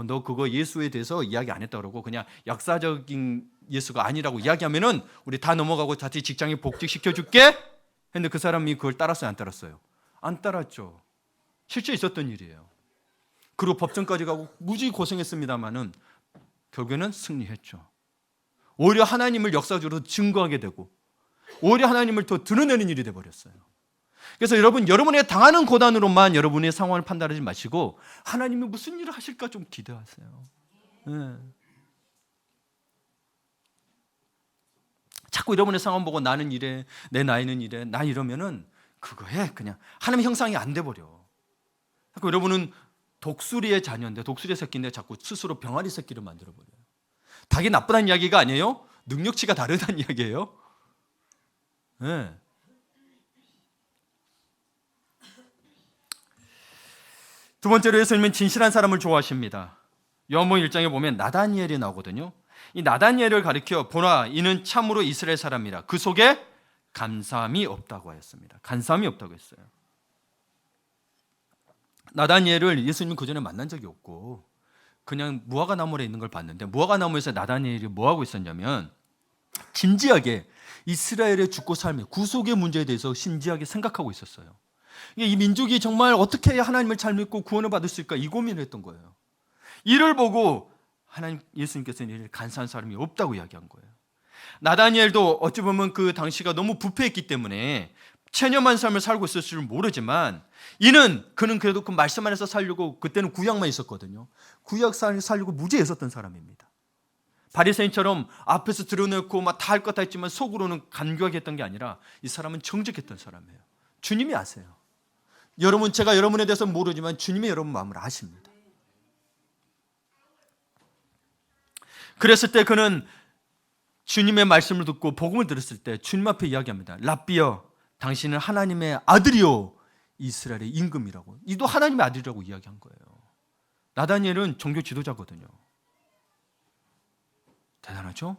너 그거 예수에 대해서 이야기 안 했다 그러고 그냥 역사적인 예수가 아니라고 이야기하면은 우리 다 넘어가고 다시 직장에 복직시켜 줄게. 근데 그 사람이 그걸 따랐어요, 안 따랐어요? 안 따랐죠. 실제 있었던 일이에요. 그리고 법정까지 가고 무지 고생했습니다만은 결국에는 승리했죠. 오히려 하나님을 역사적으로 증거하게 되고 오히려 하나님을 더 드러내는 일이 돼버렸어요. 그래서 여러분의 당하는 고난으로만 여러분의 상황을 판단하지 마시고 하나님이 무슨 일을 하실까 좀 기대하세요. 자꾸 여러분의 상황 보고 나는 이래, 내 나이는 이래, 나 이러면은 그거에 그냥 하나님의 형상이 안 돼버려. 자꾸 여러분은 독수리의 자녀인데, 독수리의 새끼인데 자꾸 스스로 병아리 새끼를 만들어버려요. 닭이 나쁘다는 이야기가 아니에요. 능력치가 다르다는 이야기예요. 두 번째로 예수님은 진실한 사람을 좋아하십니다. 요한복음 1장에 보면 나다니엘이 나오거든요. 이 나다니엘을 가리켜 보라, 이는 참으로 이스라엘 사람이라. 그 속에 간사함이 없다고 하였습니다. 간사함이 없다고 했어요. 나다니엘을 예수님은 그전에 만난 적이 없고 그냥 무화과 나무에 있는 걸 봤는데, 무화과 나무에서 나다니엘이 뭐하고 있었냐면 진지하게 이스라엘의 죽고 삶의 구속의 문제에 대해서 진지하게 생각하고 있었어요. 이 민족이 정말 어떻게 해야 하나님을 잘 믿고 구원을 받을 수 있을까, 이 고민을 했던 거예요. 이를 보고 예수님께서는 간사한 사람이 없다고 이야기한 거예요. 나다니엘도 어찌 보면 그 당시가 너무 부패했기 때문에 체념한 삶을 살고 있을 줄 모르지만 그는 그래도 그 말씀 안에서 살려고, 그때는 구약만 있었거든요. 구약 살려고 무지에 애썼던 사람입니다. 바리새인처럼 앞에서 드러내고 막 다 할 것 다 했지만 속으로는 간교하게 했던 게 아니라 이 사람은 정직했던 사람이에요. 주님이 아세요. 제가 여러분에 대해서 모르지만 주님이 여러분 마음을 아십니다. 그랬을 때 그는 주님의 말씀을 듣고 복음을 들었을 때 주님 앞에 이야기합니다. 랍비여, 당신은 하나님의 아들이요 이스라엘의 임금이라고. 이도 하나님의 아들이라고 이야기한 거예요. 나다니엘은 종교 지도자거든요. 대단하죠?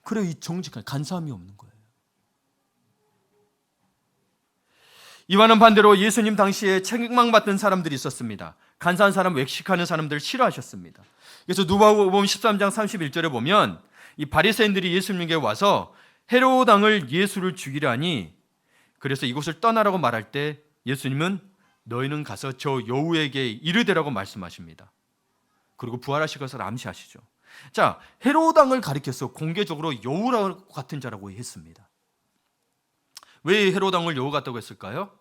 그래, 이 정직한 간사함이 없는 거예요. 이와는 반대로 예수님 당시에 책망받던 사람들이 있었습니다. 간사한 사람, 외식하는 사람들을 싫어하셨습니다. 그래서 누가복음 13장 31절에 보면 이 바리새인들이 예수님에게 와서 헤롯 왕을 예수를 죽이려 하니 그래서 이곳을 떠나라고 말할 때 예수님은 너희는 가서 저 여우에게 이르되라고 말씀하십니다. 그리고 부활하실 것을 암시하시죠. 자, 헤롯 왕을 가리켜서 공개적으로 여우 같은 자라고 했습니다. 왜 헤롯 왕을 여우 같다고 했을까요?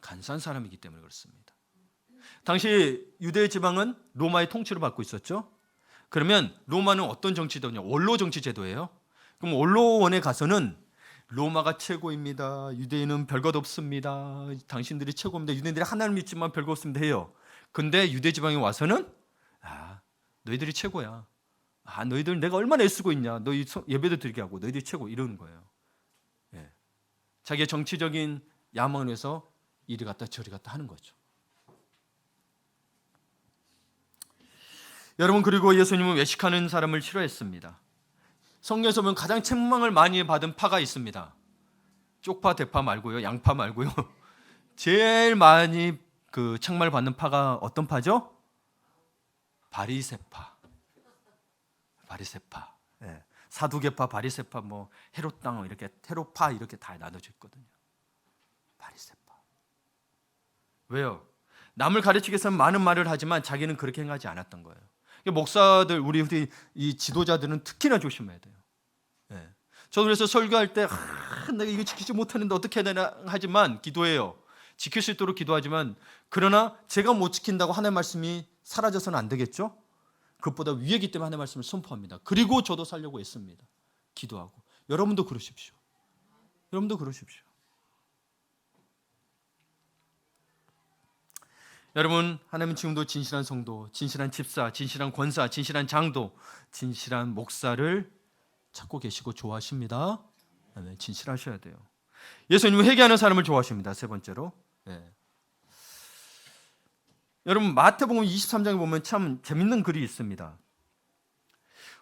간사한 사람이기 때문에 그렇습니다. 당시 유대 지방은 로마의 통치를 받고 있었죠. 그러면 로마는 어떤 정치제도냐? 원로 정치 제도예요. 그럼 원로원에 가서는 로마가 최고입니다. 유대인은 별것 없습니다. 당신들이 최고입니다. 유대인들이 하나님 믿지만 별것 없습니다 해요. 근데 유대 지방에 와서는 너희들이 최고야. 너희들 내가 얼마나 애쓰고 있냐. 너희 예배도 드리게 하고 너희들이 최고, 이러는 거예요. 자기의 정치적인 야망을 위해서 이리 갔다 저리 갔다 하는 거죠. 여러분, 그리고 예수님은 외식하는 사람을 싫어했습니다. 성경에서 보면 가장 책망을 많이 받은 파가 있습니다. 쪽파, 대파 말고요. 양파 말고요. 제일 많이 그 책망을 받는 파가 어떤 파죠? 바리새파. 바리새파. 예. 사두개파, 바리새파, 뭐 헤롯 땅 이렇게 헤롯파 이렇게 다 나눠져 있거든요. 바리새파. 왜요? 남을 가르치기 위해서는 많은 말을 하지만 자기는 그렇게 행하지 않았던 거예요. 목사들, 우리 이 지도자들은 특히나 조심해야 돼요. 예. 저도 그래서 설교할 때 내가 이거 지키지 못하는데 어떻게 해야 되나 하지만 기도해요. 지킬 수 있도록 기도하지만 그러나 제가 못 지킨다고 하나님의 말씀이 사라져서는 안 되겠죠? 그것보다 위에기 때문에 하나님의 말씀을 선포합니다. 그리고 저도 살려고 애씁니다. 기도하고. 여러분도 그러십시오. 여러분도 그러십시오. 여러분, 하나님은 지금도 진실한 성도, 진실한 집사, 진실한 권사, 진실한 장도, 진실한 목사를 찾고 계시고 좋아하십니다. 네, 진실하셔야 돼요. 예수님은 회개하는 사람을 좋아하십니다. 세 번째로. 네. 여러분, 마태복음 23장에 보면 참 재밌는 글이 있습니다.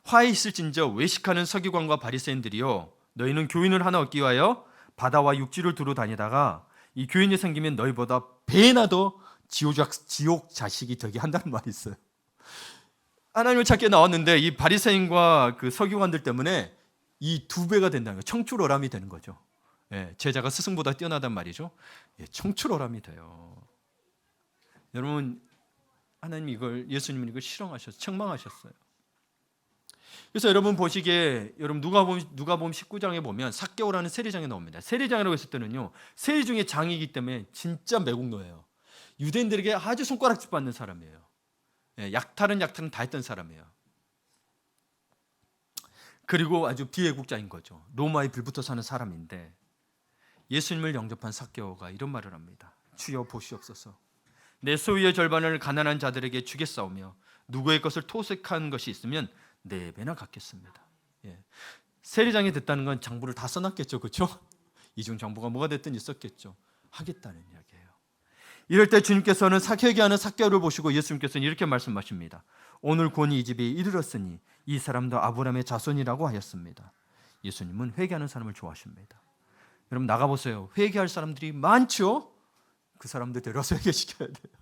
화해 있을진저 외식하는 서기관과 바리새인들이요, 너희는 교인을 하나 얻기 위하여 바다와 육지를 두루 다니다가 이 교인이 생기면 너희보다 배나 더 지옥 자식이 되게 한다는 말이 있어요. 하나님을 찾게 나왔는데 이 바리새인과 그 서기관들 때문에 이 두 배가 된다는 거예요. 청출어람이 되는 거죠. 예, 제자가 스승보다 뛰어나단 말이죠. 예, 청출어람이 돼요. 여러분, 하나님 예수님은 이걸 실험하셨어요. 책망하셨어요. 그래서 여러분 보시기에, 여러분 누가복음 19장에 보면 삭개오라는 세리장이 나옵니다. 세리장이라고 했을 때는요, 세리 중에 장이기 때문에 진짜 매국노예요. 유대인들에게 아주 손가락질 받는 사람이에요. 예, 약탈은 다 했던 사람이에요. 그리고 아주 비애국자인 거죠. 로마에 빌붙어 사는 사람인데 예수님을 영접한 삭개오가 이런 말을 합니다. 주여 보시옵소서. 내 소유의 절반을 가난한 자들에게 주겠사오며 누구의 것을 토색한 것이 있으면 4배나 갚겠습니다. 예. 세리장이 됐다는 건 장부를 다 써놨겠죠, 그렇죠? 이중 장부가 뭐가 됐든 있었겠죠. 하겠다는 이야기예요. 이럴 때 주님께서는 회개하는 삭개오를 보시고 예수님께서는 이렇게 말씀하십니다. 오늘 곤히 이 집에 이르렀으니 이 사람도 아브라함의 자손이라고 하였습니다. 예수님은 회개하는 사람을 좋아하십니다. 여러분 나가보세요. 회개할 사람들이 많죠? 그 사람들 데려와서 회개시켜야 돼요.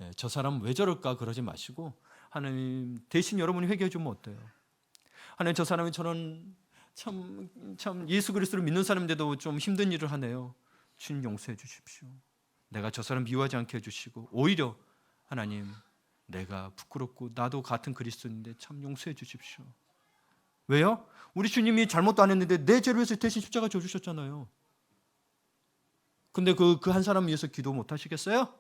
예, 저 사람 왜 저럴까 그러지 마시고 하나님 대신 여러분이 회개해 주면 어때요? 하나님 저 사람이 저런 참 예수 그리스도를 믿는 사람인데도 좀 힘든 일을 하네요. 주님 용서해 주십시오. 내가 저 사람 미워하지 않게 해주시고 오히려 하나님 내가 부끄럽고 나도 같은 그리스도인데 참 용서해 주십시오. 왜요? 우리 주님이 잘못도 안 했는데 내 죄를 위해서 대신 십자가 져주셨잖아요. 근데 그 한 사람 위해서 기도 못 하시겠어요?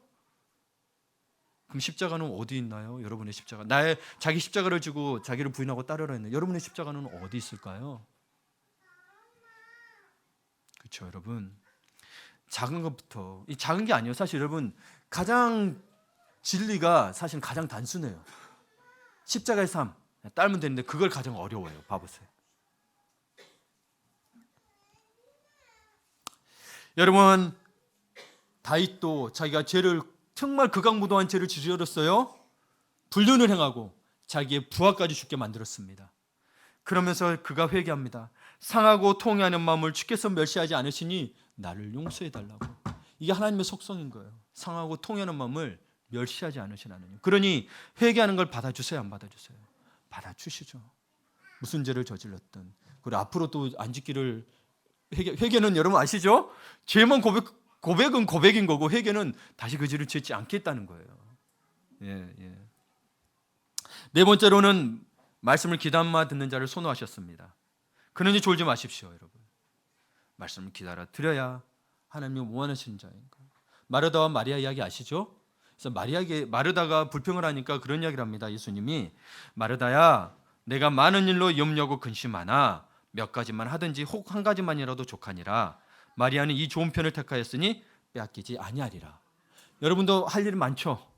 그럼 십자가는 어디 있나요? 여러분의 십자가. 자기 십자가를 지고 자기를 부인하고 따르라 했는데 여러분의 십자가는 어디 있을까요? 그렇죠, 여러분. 작은 것부터, 이 작은 게 아니에요. 사실 여러분 가장 진리가 사실 가장 단순해요. 십자가의 삶 따르면 되는데 그걸 가장 어려워요. 봐보세요. 여러분 다윗도 자기가 죄를 정말 극악무도한 죄를 저질렀어요. 불륜을 행하고 자기의 부하까지 죽게 만들었습니다. 그러면서 그가 회개합니다. 상하고 통회하는 마음을 주께서 멸시하지 않으시니 나를 용서해 달라고. 이게 하나님의 속성인 거예요. 상하고 통회하는 마음을 멸시하지 않으시는 하나님. 그러니 회개하는 걸 받아주세요, 안 받아주세요? 받아주시죠. 무슨 죄를 저질렀든. 그리고 앞으로 또 안 짓기를. 회개는 여러분 아시죠? 죄만 고백은 고백인 거고 회개는 다시 그 죄를 짓지 않겠다는 거예요. 예, 예. 네 번째로는 말씀을 귀담아 듣는 자를 선호하셨습니다. 그러니 졸지 마십시오, 여러분. 말씀을 기다려 드려야 하나님이 원하시는 자인 거예요. 마르다와 마리아 이야기 아시죠? 그래서 마르다가 불평을 하니까 그런 이야기를 합니다. 예수님이 마르다야, 내가 많은 일로 염려하고 근심하나 몇 가지만 하든지 혹 한 가지만이라도 족하니라. 마리아는 이 좋은 편을 택하였으니 빼앗기지 아니하리라. 여러분도 할 일 많죠?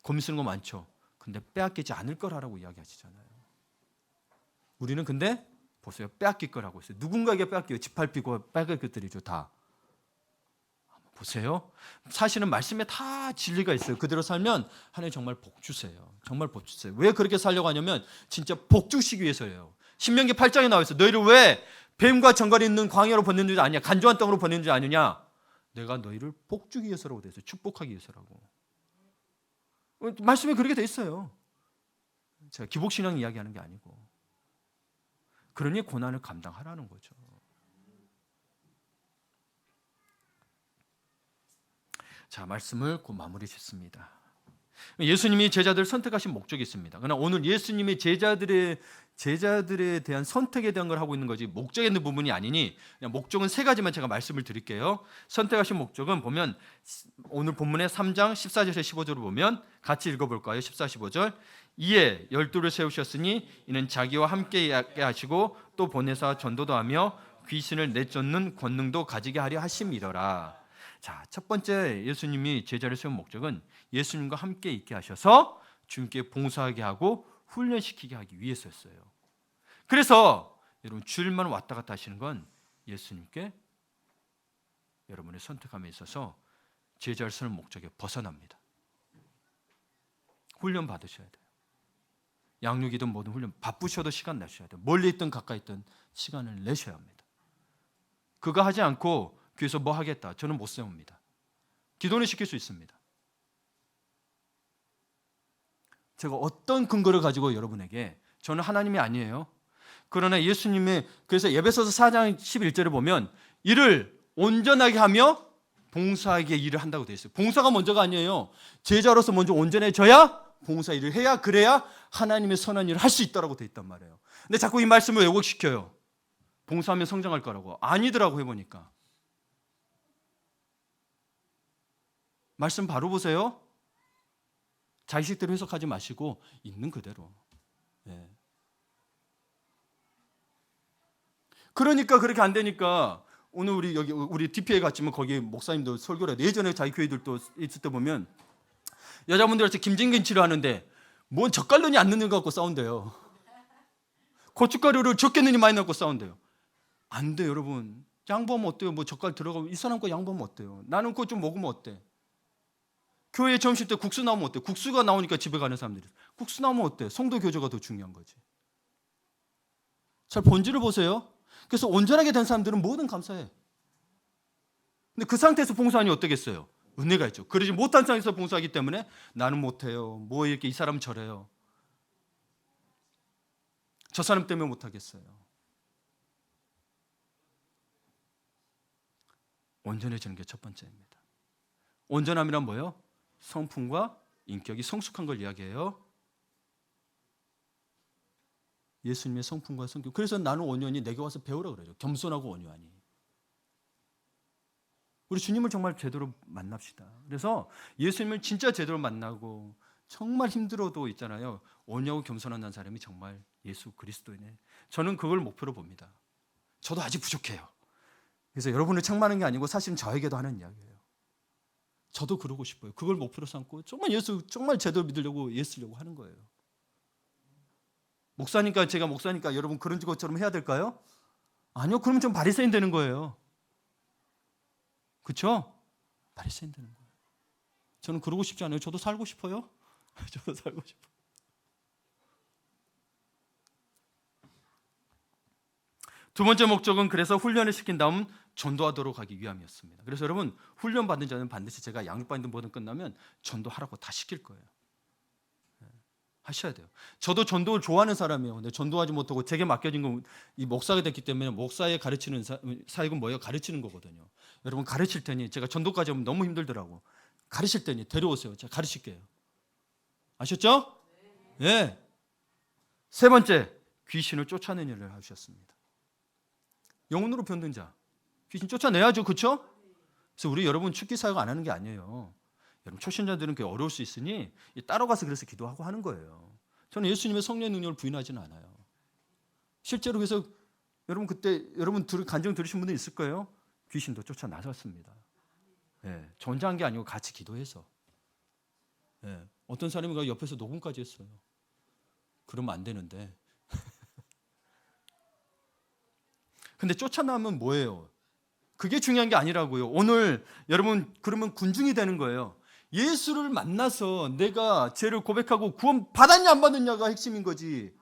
고민 쓰는 거 많죠? 근데 빼앗기지 않을 거라고 이야기하시잖아요. 우리는 근데 보세요. 빼앗길 거라고 했어요. 누군가에게 빼앗겨요. 짓밟히고 빼앗길 것들이죠. 다. 한번 보세요. 사실은 말씀에 다 진리가 있어요. 그대로 살면 하나님 정말 복 주세요. 정말 복 주세요. 왜 그렇게 살려고 하냐면 진짜 복 주시기 위해서예요. 신명기 8장에 나와 있어요. 너희를 왜 뱀과 정갈이 있는 광야로 보낸 줄 아냐? 간조한 땅으로 보낸 줄 아느냐? 내가 너희를 복 주기 위해서라고 돼 있어요. 축복하기 위해서라고. 말씀에 그렇게 돼 있어요. 제가 기복신앙 이야기하는 게 아니고. 그러니 고난을 감당하라는 거죠. 자, 말씀을 곧 마무리 짓습니다. 예수님이 제자들을 선택하신 목적이 있습니다. 그러나 오늘 예수님이 제자들에 대한 선택에 대한 걸 하고 있는 거지 목적에 있는 부분이 아니니 그냥 목적은 세 가지만 제가 말씀을 드릴게요. 선택하신 목적은 보면 오늘 본문의 3장 14절에서 15절을 보면 같이 읽어볼까요? 14, 15절. 이에 12를 세우셨으니 이는 자기와 함께 하시고 또 보내사 전도도 하며 귀신을 내쫓는 권능도 가지게 하려 하심이더라. 자, 첫 번째 예수님이 제자를 세운 목적은 예수님과 함께 있게 하셔서 주님께 봉사하게 하고 훈련시키게 하기 위해서였어요. 그래서 여러분 주일만 왔다 갔다 하시는 건 예수님께 여러분의 선택함에 있어서 제자를 세우는 목적에 벗어납니다. 훈련 받으셔야 돼요. 양육이든 뭐든 훈련, 바쁘셔도 시간 내셔야 돼요. 멀리 있든 가까이 있든 시간을 내셔야 합니다. 그거 하지 않고 교회에서 뭐 하겠다, 저는 못 세웁니다. 기도는 시킬 수 있습니다. 제가 어떤 근거를 가지고 여러분에게, 저는 하나님이 아니에요. 그러나 예수님의, 그래서 에베소서 4장 11절을 보면 이를 온전하게 하며 봉사하게 일을 한다고 되어 있어요. 봉사가 먼저가 아니에요. 제자로서 먼저 온전해져야 봉사 일을 해야, 그래야 하나님의 선한 일을 할 수 있다고 되어 있단 말이에요. 근데 자꾸 이 말씀을 왜곡시켜요. 봉사하면 성장할 거라고. 아니더라고 해보니까. 말씀 바로 보세요. 자기식대로 해석하지 마시고 있는 그대로. 예. 그러니까 그렇게 안 되니까 오늘 우리 여기 우리 DP에 갔지만 거기 목사님도 설교를 해요. 예전에 자기 교회들도 있을 때 보면 여자분들한테 김진근 치료하는데 뭔 젓갈 넣니 안 넣는 거 갖고 싸운대요. 고춧가루를 적게 넣니 많이 넣고 싸운대요. 안 돼, 여러분. 양보하면 어때요? 뭐 젓갈 들어가면 이 사람 거 양보하면 어때요? 나는 그거 좀 먹으면 어때? 교회 점심 때 국수 나오면 어때? 국수가 나오니까 집에 가는 사람들이. 국수 나오면 어때? 성도 교제가 더 중요한 거지. 잘 본질을 보세요. 그래서 온전하게 된 사람들은 뭐든 감사해. 근데 그 상태에서 봉사하니 어떻겠어요? 은혜가 있죠. 그러지 못한 상황에서 봉사하기 때문에 나는 못해요. 뭐 이렇게 이 사람 저래요. 저 사람 때문에 못하겠어요. 온전해지는 게 첫 번째입니다. 온전함이란 뭐예요? 성품과 인격이 성숙한 걸 이야기해요. 예수님의 성품과 성격. 그래서 나는 온유하니 내게 와서 배우라 그래요. 겸손하고 온유하니. 우리 주님을 정말 제대로 만납시다. 그래서 예수님을 진짜 제대로 만나고 정말 힘들어도 있잖아요. 온유하고 겸손한 사람이 정말 예수 그리스도이네. 저는 그걸 목표로 봅니다. 저도 아직 부족해요. 그래서 여러분을 책망하는 게 아니고 사실은 저에게도 하는 이야기예요. 저도 그러고 싶어요. 그걸 목표로 삼고 정말 예수 정말 제대로 믿으려고 예수려고 하는 거예요. 목사니까 제가 목사니까 여러분 그런 것처럼 해야 될까요? 아니요. 그러면 좀 바리새인 되는 거예요. 그렇죠? 바리새인 되는 거예요. 저는 그러고 싶지 않아요. 저도 살고 싶어요. 저도 살고 싶어요. 두 번째 목적은 그래서 훈련을 시킨 다음 전도하도록 하기 위함이었습니다. 그래서 여러분 훈련 받은 자는 반드시 제가 양육받는 모든 끝나면 전도하라고 다 시킬 거예요. 하셔야 돼요. 저도 전도를 좋아하는 사람이에요. 근데 전도하지 못하고 제게 맡겨진 건 이 목사가 됐기 때문에 목사의 가르치는 사역은 뭐예요? 가르치는 거거든요. 여러분 가르칠 테니 제가 전도까지 하면 너무 힘들더라고. 가르칠 테니 데려오세요. 제가 가르칠게요. 아셨죠? 네. 세 번째, 귀신을 쫓아내는 일을 하셨습니다. 영혼으로 병든 자, 귀신 쫓아내야죠. 그렇죠? 그래서 우리 여러분 축기 사역 안 하는 게 아니에요. 여러분 초신자들은 그게 어려울 수 있으니 따라가서 그래서 기도하고 하는 거예요. 저는 예수님의 성령의 능력을 부인하지는 않아요. 실제로 그래서 여러분 그때 여러분 간증 들으신 분들 있을 거예요. 귀신도 쫓아나섰습니다. 예, 저 혼자 한 게 아니고 같이 기도해서. 예, 어떤 사람이 옆에서 녹음까지 했어요. 그러면 안 되는데. 근데 쫓아나면 뭐예요? 그게 중요한 게 아니라고요. 오늘 여러분 그러면 군중이 되는 거예요. 예수를 만나서 내가 죄를 고백하고 구원 받았냐 안 받았냐가 핵심인 거지.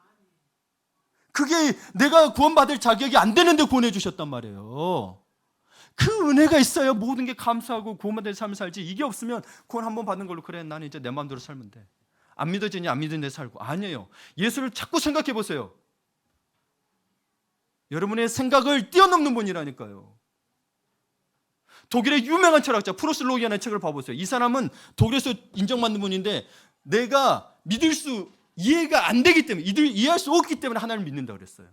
그게 내가 구원받을 자격이 안 되는데 구원해 주셨단 말이에요. 그 은혜가 있어야 모든 게 감사하고 구원받을 삶을 살지. 이게 없으면 구원 한번 받는 걸로 그래 나는 이제 내 마음대로 살면 돼. 안 믿어지니 안 믿는 데 살고. 아니에요. 예수를 자꾸 생각해 보세요. 여러분의 생각을 뛰어넘는 분이라니까요. 독일의 유명한 철학자 프로슬로기안의 책을 봐보세요. 이 사람은 독일에서 인정받는 분인데 내가 믿을 수 이해가 안 되기 때문에 이해할 수 없기 때문에 하나님을 믿는다 그랬어요.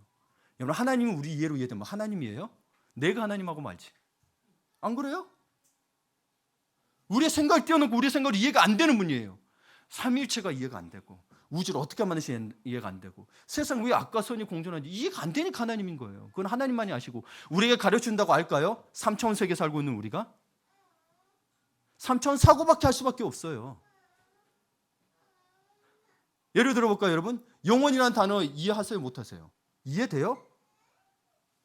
여러분 하나님은 우리 이해로 이해되면 하나님이에요? 내가 하나님하고 말지. 안 그래요? 우리의 생각을 뛰어넘고 우리의 생각을 이해가 안 되는 분이에요. 삼위일체가 이해가 안 되고 우주를 어떻게 만드시는지 이해가 안 되고 세상 왜 악과 선이 공존하는지 이해가 안 되니까 하나님인 거예요. 그건 하나님만이 아시고 우리에게 가르쳐준다고 알까요? 3차원 세계 살고 있는 우리가 3차원 사고밖에 할 수밖에 없어요. 예를 들어볼까요 여러분? 영혼이라는 단어 이해하세요 못하세요? 이해돼요?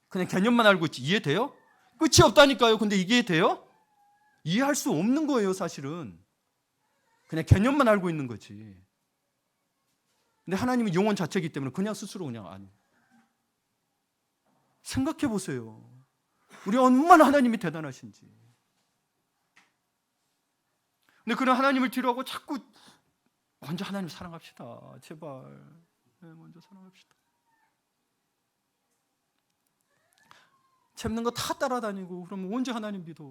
그냥 개념만 알고 있지 이해돼요? 끝이 없다니까요. 근데 이게 돼요? 이해할 수 없는 거예요 사실은. 그냥 개념만 알고 있는 거지. 근데 하나님은 영혼 자체이기 때문에 그냥 스스로 그냥 아니. 생각해 보세요. 우리 얼마나 하나님이 대단하신지. 근데 그런 하나님을 뒤로하고 자꾸 먼저 하나님 사랑합시다. 제발. 네, 먼저 사랑합시다. 잼는 거 다 따라다니고 그러면 언제 하나님 믿어?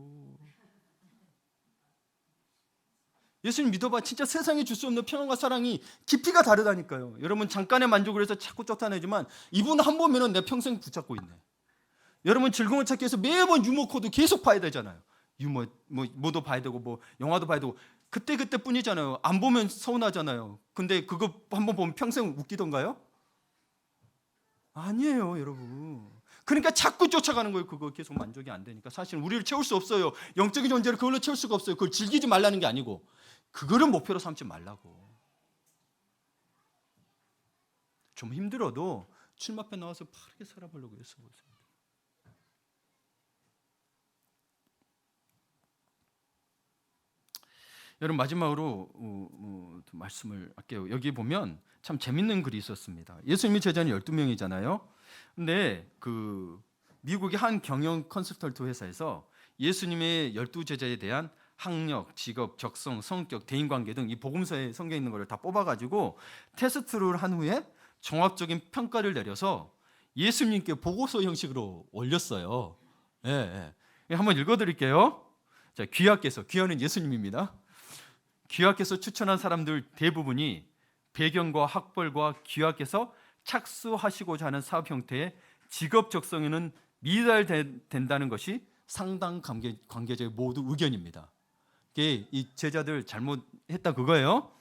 예수님 믿어봐. 진짜 세상에 줄 수 없는 평안과 사랑이 깊이가 다르다니까요. 여러분 잠깐의 만족을 해서 자꾸 쫓아내지만 이분 한 번면은 내 평생 붙잡고 있네. 여러분 즐거움을 찾기 위해서 매번 유머 코드 계속 봐야 되잖아요. 유머 뭐도 봐야 되고 뭐 영화도 봐야 되고 그때뿐이잖아요. 안 보면 서운하잖아요. 근데 그거 한번 보면 평생 웃기던가요? 아니에요, 여러분. 그러니까 자꾸 쫓아가는 거예요. 그거 계속 만족이 안 되니까. 사실은 우리를 채울 수 없어요. 영적인 존재를 그걸로 채울 수가 없어요. 그걸 즐기지 말라는 게 아니고 그거를 목표로 삼지 말라고. 좀 힘들어도 주님 앞에 나와서 바르게 살아보려고 애써보세요. 여러분 마지막으로 말씀을 할게요. 여기 보면 참 재밌는 글이 있었습니다. 예수님이 제자는 12명이잖아요. 근데 그 미국의 한 경영 컨설턴트 회사에서 예수님의 12제자에 대한 학력, 직업, 적성, 성격, 대인관계 등 이 복음서에 성겨 있는 거를 다 뽑아가지고 테스트를 한 후에 종합적인 평가를 내려서 예수님께 보고서 형식으로 올렸어요. 예, 예. 한번 읽어드릴게요. 자, 귀하께서, 귀하는 예수님입니다. 귀하께서 추천한 사람들 대부분이 배경과 학벌과 귀하께서 착수하시고자 하는 사업 형태의 직업 적성에는 미달된다는 것이 상당 관계자의 모두 의견입니다. 이게 이 제자들 잘못했다 그거예요.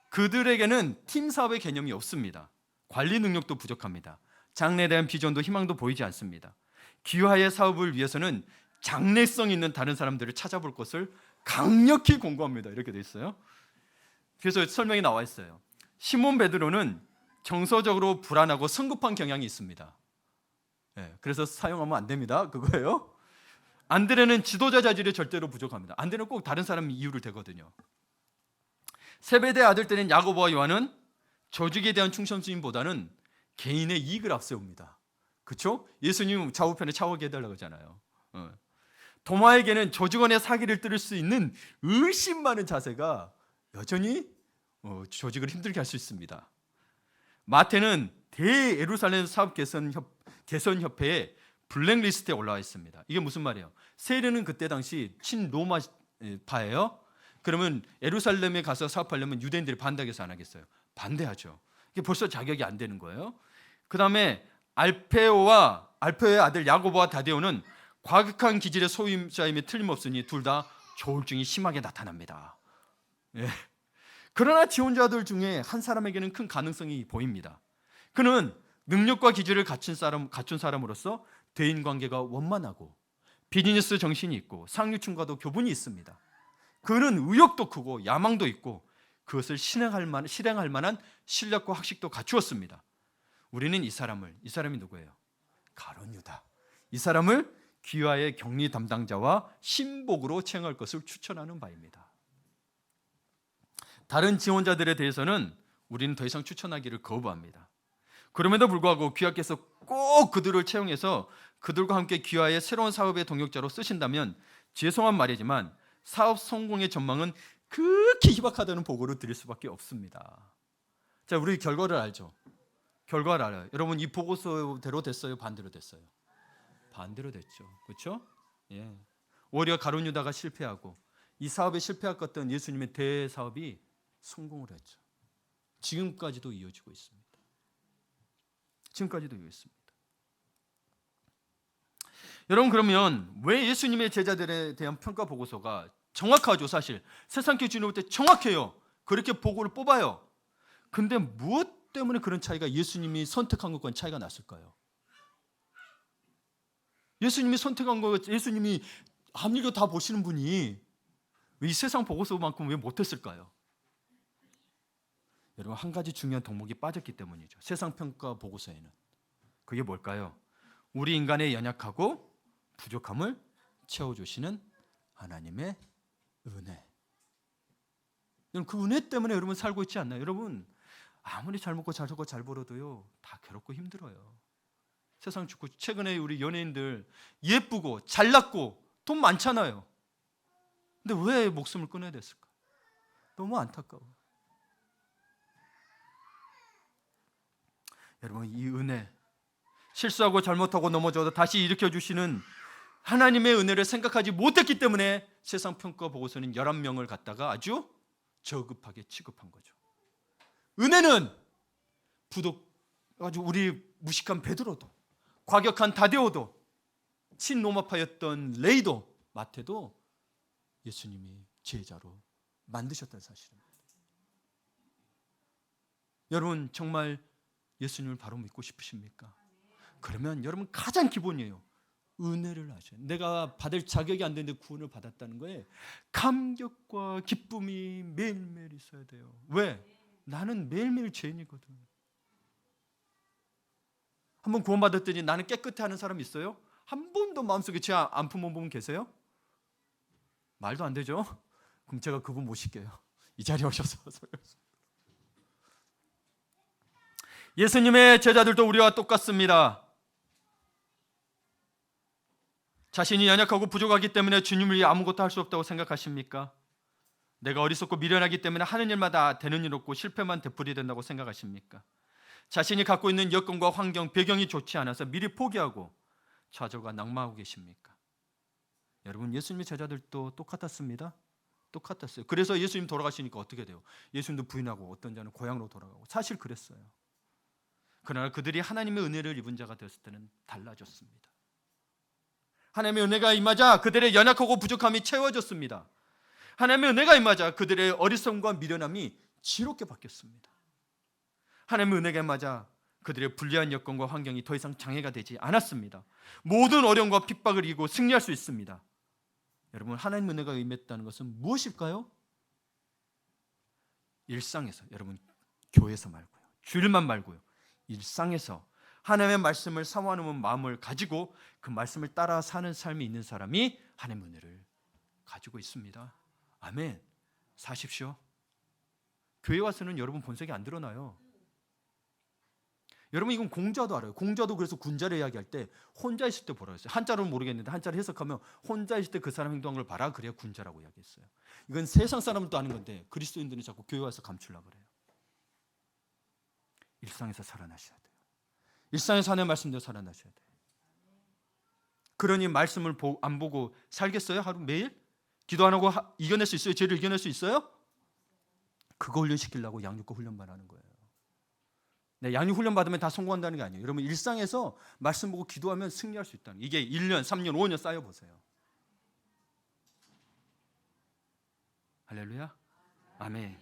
그들에게는 팀 사업의 개념이 없습니다. 관리 능력도 부족합니다. 장래에 대한 비전도 희망도 보이지 않습니다. 귀하의 사업을 위해서는 장래성 있는 다른 사람들을 찾아볼 것을 강력히 권고합니다. 이렇게 돼 있어요. 그래서 설명이 나와 있어요. 시몬 베드로는 정서적으로 불안하고 성급한 경향이 있습니다. 네, 그래서 사용하면 안 됩니다. 그거예요. 안드레는 지도자 자질이 절대로 부족합니다. 안드레는 꼭 다른 사람 이유를 대거든요. 세베대 아들들인 야고보와 요한은 조직에 대한 충성심보다는 개인의 이익을 앞세웁니다. 그렇죠? 예수님 좌우편에 차오게 해달라고 하잖아요. 도마에게는 조직원의 사기를 뚫을 수 있는 의심 많은 자세가 여전히 조직을 힘들게 할 수 있습니다. 마태는 대예루살렘 사업 개선협회에 블랙리스트에 올라와 있습니다. 이게 무슨 말이에요? 세례는 그때 당시 친로마파예요. 그러면 예루살렘에 가서 사업하려면 유대인들이 반대해서 안 하겠어요? 반대하죠. 이게 벌써 자격이 안 되는 거예요. 그 다음에 알페오의 아들 야고보와 다데오는 과격한 기질의 소유자임에 틀림없으니 둘 다 조울증이 심하게 나타납니다. 예. 그러나 지원자들 중에 한 사람에게는 큰 가능성이 보입니다. 그는 능력과 기질을 갖춘 사람으로서 대인관계가 원만하고 비즈니스 정신이 있고 상류층과도 교분이 있습니다. 그는 의욕도 크고 야망도 있고 그것을 실행할 만한 실력과 학식도 갖추었습니다. 우리는 이 사람이 누구예요? 가룟 유다. 이 사람을 귀화의 격리 담당자와 신복으로 채용할 것을 추천하는 바입니다. 다른 지원자들에 대해서는 우리는 더 이상 추천하기를 거부합니다. 그럼에도 불구하고 귀하께서 꼭 그들을 채용해서 그들과 함께 귀하의 새로운 사업의 동역자로 쓰신다면 죄송한 말이지만 사업 성공의 전망은 극히 희박하다는 보고를 드릴 수밖에 없습니다. 자, 우리 결과를 알죠? 결과를 알아요. 여러분, 이 보고서대로 됐어요? 반대로 됐어요? 반대로 됐죠. 그렇죠? 예. 오히려 가룟 유다가 실패하고 이 사업에 실패했던 예수님의 대사업이 성공을 했죠. 지금까지도 이어지고 있습니다. 지금까지도 이어졌습니다. 여러분, 그러면 왜 예수님의 제자들에 대한 평가 보고서가 정확하죠? 사실 세상 기준으로 볼 때 정확해요. 그렇게 보고를 뽑아요. 근데 무엇 때문에 그런 차이가, 예수님이 선택한 것과는 차이가 났을까요? 예수님이 선택한 거, 예수님이 아무리 다 보시는 분이 이 세상 보고서만큼 왜 못했을까요? 여러분, 한 가지 중요한 덕목이 빠졌기 때문이죠. 세상 평가 보고서에는. 그게 뭘까요? 우리 인간의 연약하고 부족함을 채워주시는 하나님의 은혜. 여러분, 그 은혜 때문에 여러분 살고 있지 않나요? 여러분, 아무리 잘 먹고 잘 살고 잘 벌어도요, 다 괴롭고 힘들어요. 세상 좋고, 최근에 우리 연예인들 예쁘고 잘났고 돈 많잖아요. 근데 왜 목숨을 끊어야 됐을까? 너무 안타까워. 여러분, 이 은혜, 실수하고 잘못하고 넘어져도 다시 일으켜주시는 하나님의 은혜를 생각하지 못했기 때문에 세상 평가 보고서는 11명을 갖다가 아주 저급하게 취급한 거죠. 은혜는 아주 우리 무식한 베드로도, 과격한 다데오도, 친로마파였던 레이도, 마태도 예수님이 제자로 만드셨다는 사실입니다. 여러분, 정말 예수님을 바로 믿고 싶으십니까? 그러면 여러분, 가장 기본이에요. 은혜를 아셔야 돼요. 내가 받을 자격이 안 되는데 구원을 받았다는 거에 감격과 기쁨이 매일매일 있어야 돼요. 왜? 나는 매일매일 죄인이거든. 한번 구원받았더니 나는 깨끗해 하는 사람 있어요? 한 번도 마음속에 죄 안 품은 분 계세요? 말도 안 되죠? 그럼 제가 그분 모실게요. 이 자리에 오셔서. 예수님의 제자들도 우리와 똑같습니다. 자신이 연약하고 부족하기 때문에 주님을 위해 아무것도 할 수 없다고 생각하십니까? 내가 어리석고 미련하기 때문에 하는 일마다 되는 일 없고 실패만 되풀이 된다고 생각하십니까? 자신이 갖고 있는 여건과 환경, 배경이 좋지 않아서 미리 포기하고 좌절과 낙마하고 계십니까? 여러분, 예수님의 제자들도 똑같았습니다. 똑같았어요. 그래서 예수님 돌아가시니까 어떻게 돼요? 예수님도 부인하고 어떤 자는 고향으로 돌아가고, 사실 그랬어요. 그러나 그들이 하나님의 은혜를 입은 자가 되었을 때는 달라졌습니다. 하나님의 은혜가 임하자 그들의 연약하고 부족함이 채워졌습니다. 하나님의 은혜가 임하자 그들의 어리석음과 미련함이 지롭게 바뀌었습니다. 하나님의 은혜가 임하자 그들의 불리한 여건과 환경이 더 이상 장애가 되지 않았습니다. 모든 어려움과 핍박을 이기고 승리할 수 있습니다. 여러분, 하나님의 은혜가 임했다는 것은 무엇일까요? 일상에서, 여러분, 교회에서 말고요, 주일만 말고요, 일상에서 하나님의 말씀을 사모하는 마음을 가지고 그 말씀을 따라 사는 삶이 있는 사람이 하나님의 은혜를 가지고 있습니다. 아멘. 사십시오. 교회 와서는 여러분 본색이 안 드러나요. 여러분, 이건 공자도 알아요. 공자도 그래서 군자를 이야기할 때 혼자 있을 때 보라 했어요. 한자로는 모르겠는데 한자를 해석하면 혼자 있을 때 그 사람 행동한 걸 봐라, 그래야 군자라고 이야기했어요. 이건 세상 사람도 아는 건데 그리스도인들은 자꾸 교회 와서 감추려고 그래요. 일상에서 살아나셔야 돼요. 일상에서 하나님의 말씀대로 살아나셔야 돼요. 그러니 말씀을 안 보고 살겠어요? 하루 매일? 기도 안 하고 이겨낼 수 있어요? 죄를 이겨낼 수 있어요? 그거 훈련시키려고 양육과 훈련만 하는 거예요. 네, 양육 훈련 받으면 다 성공한다는 게 아니에요. 여러분, 일상에서 말씀 보고 기도하면 승리할 수 있다는, 이게 1년, 3년, 5년 쌓여보세요. 할렐루야. 아멘.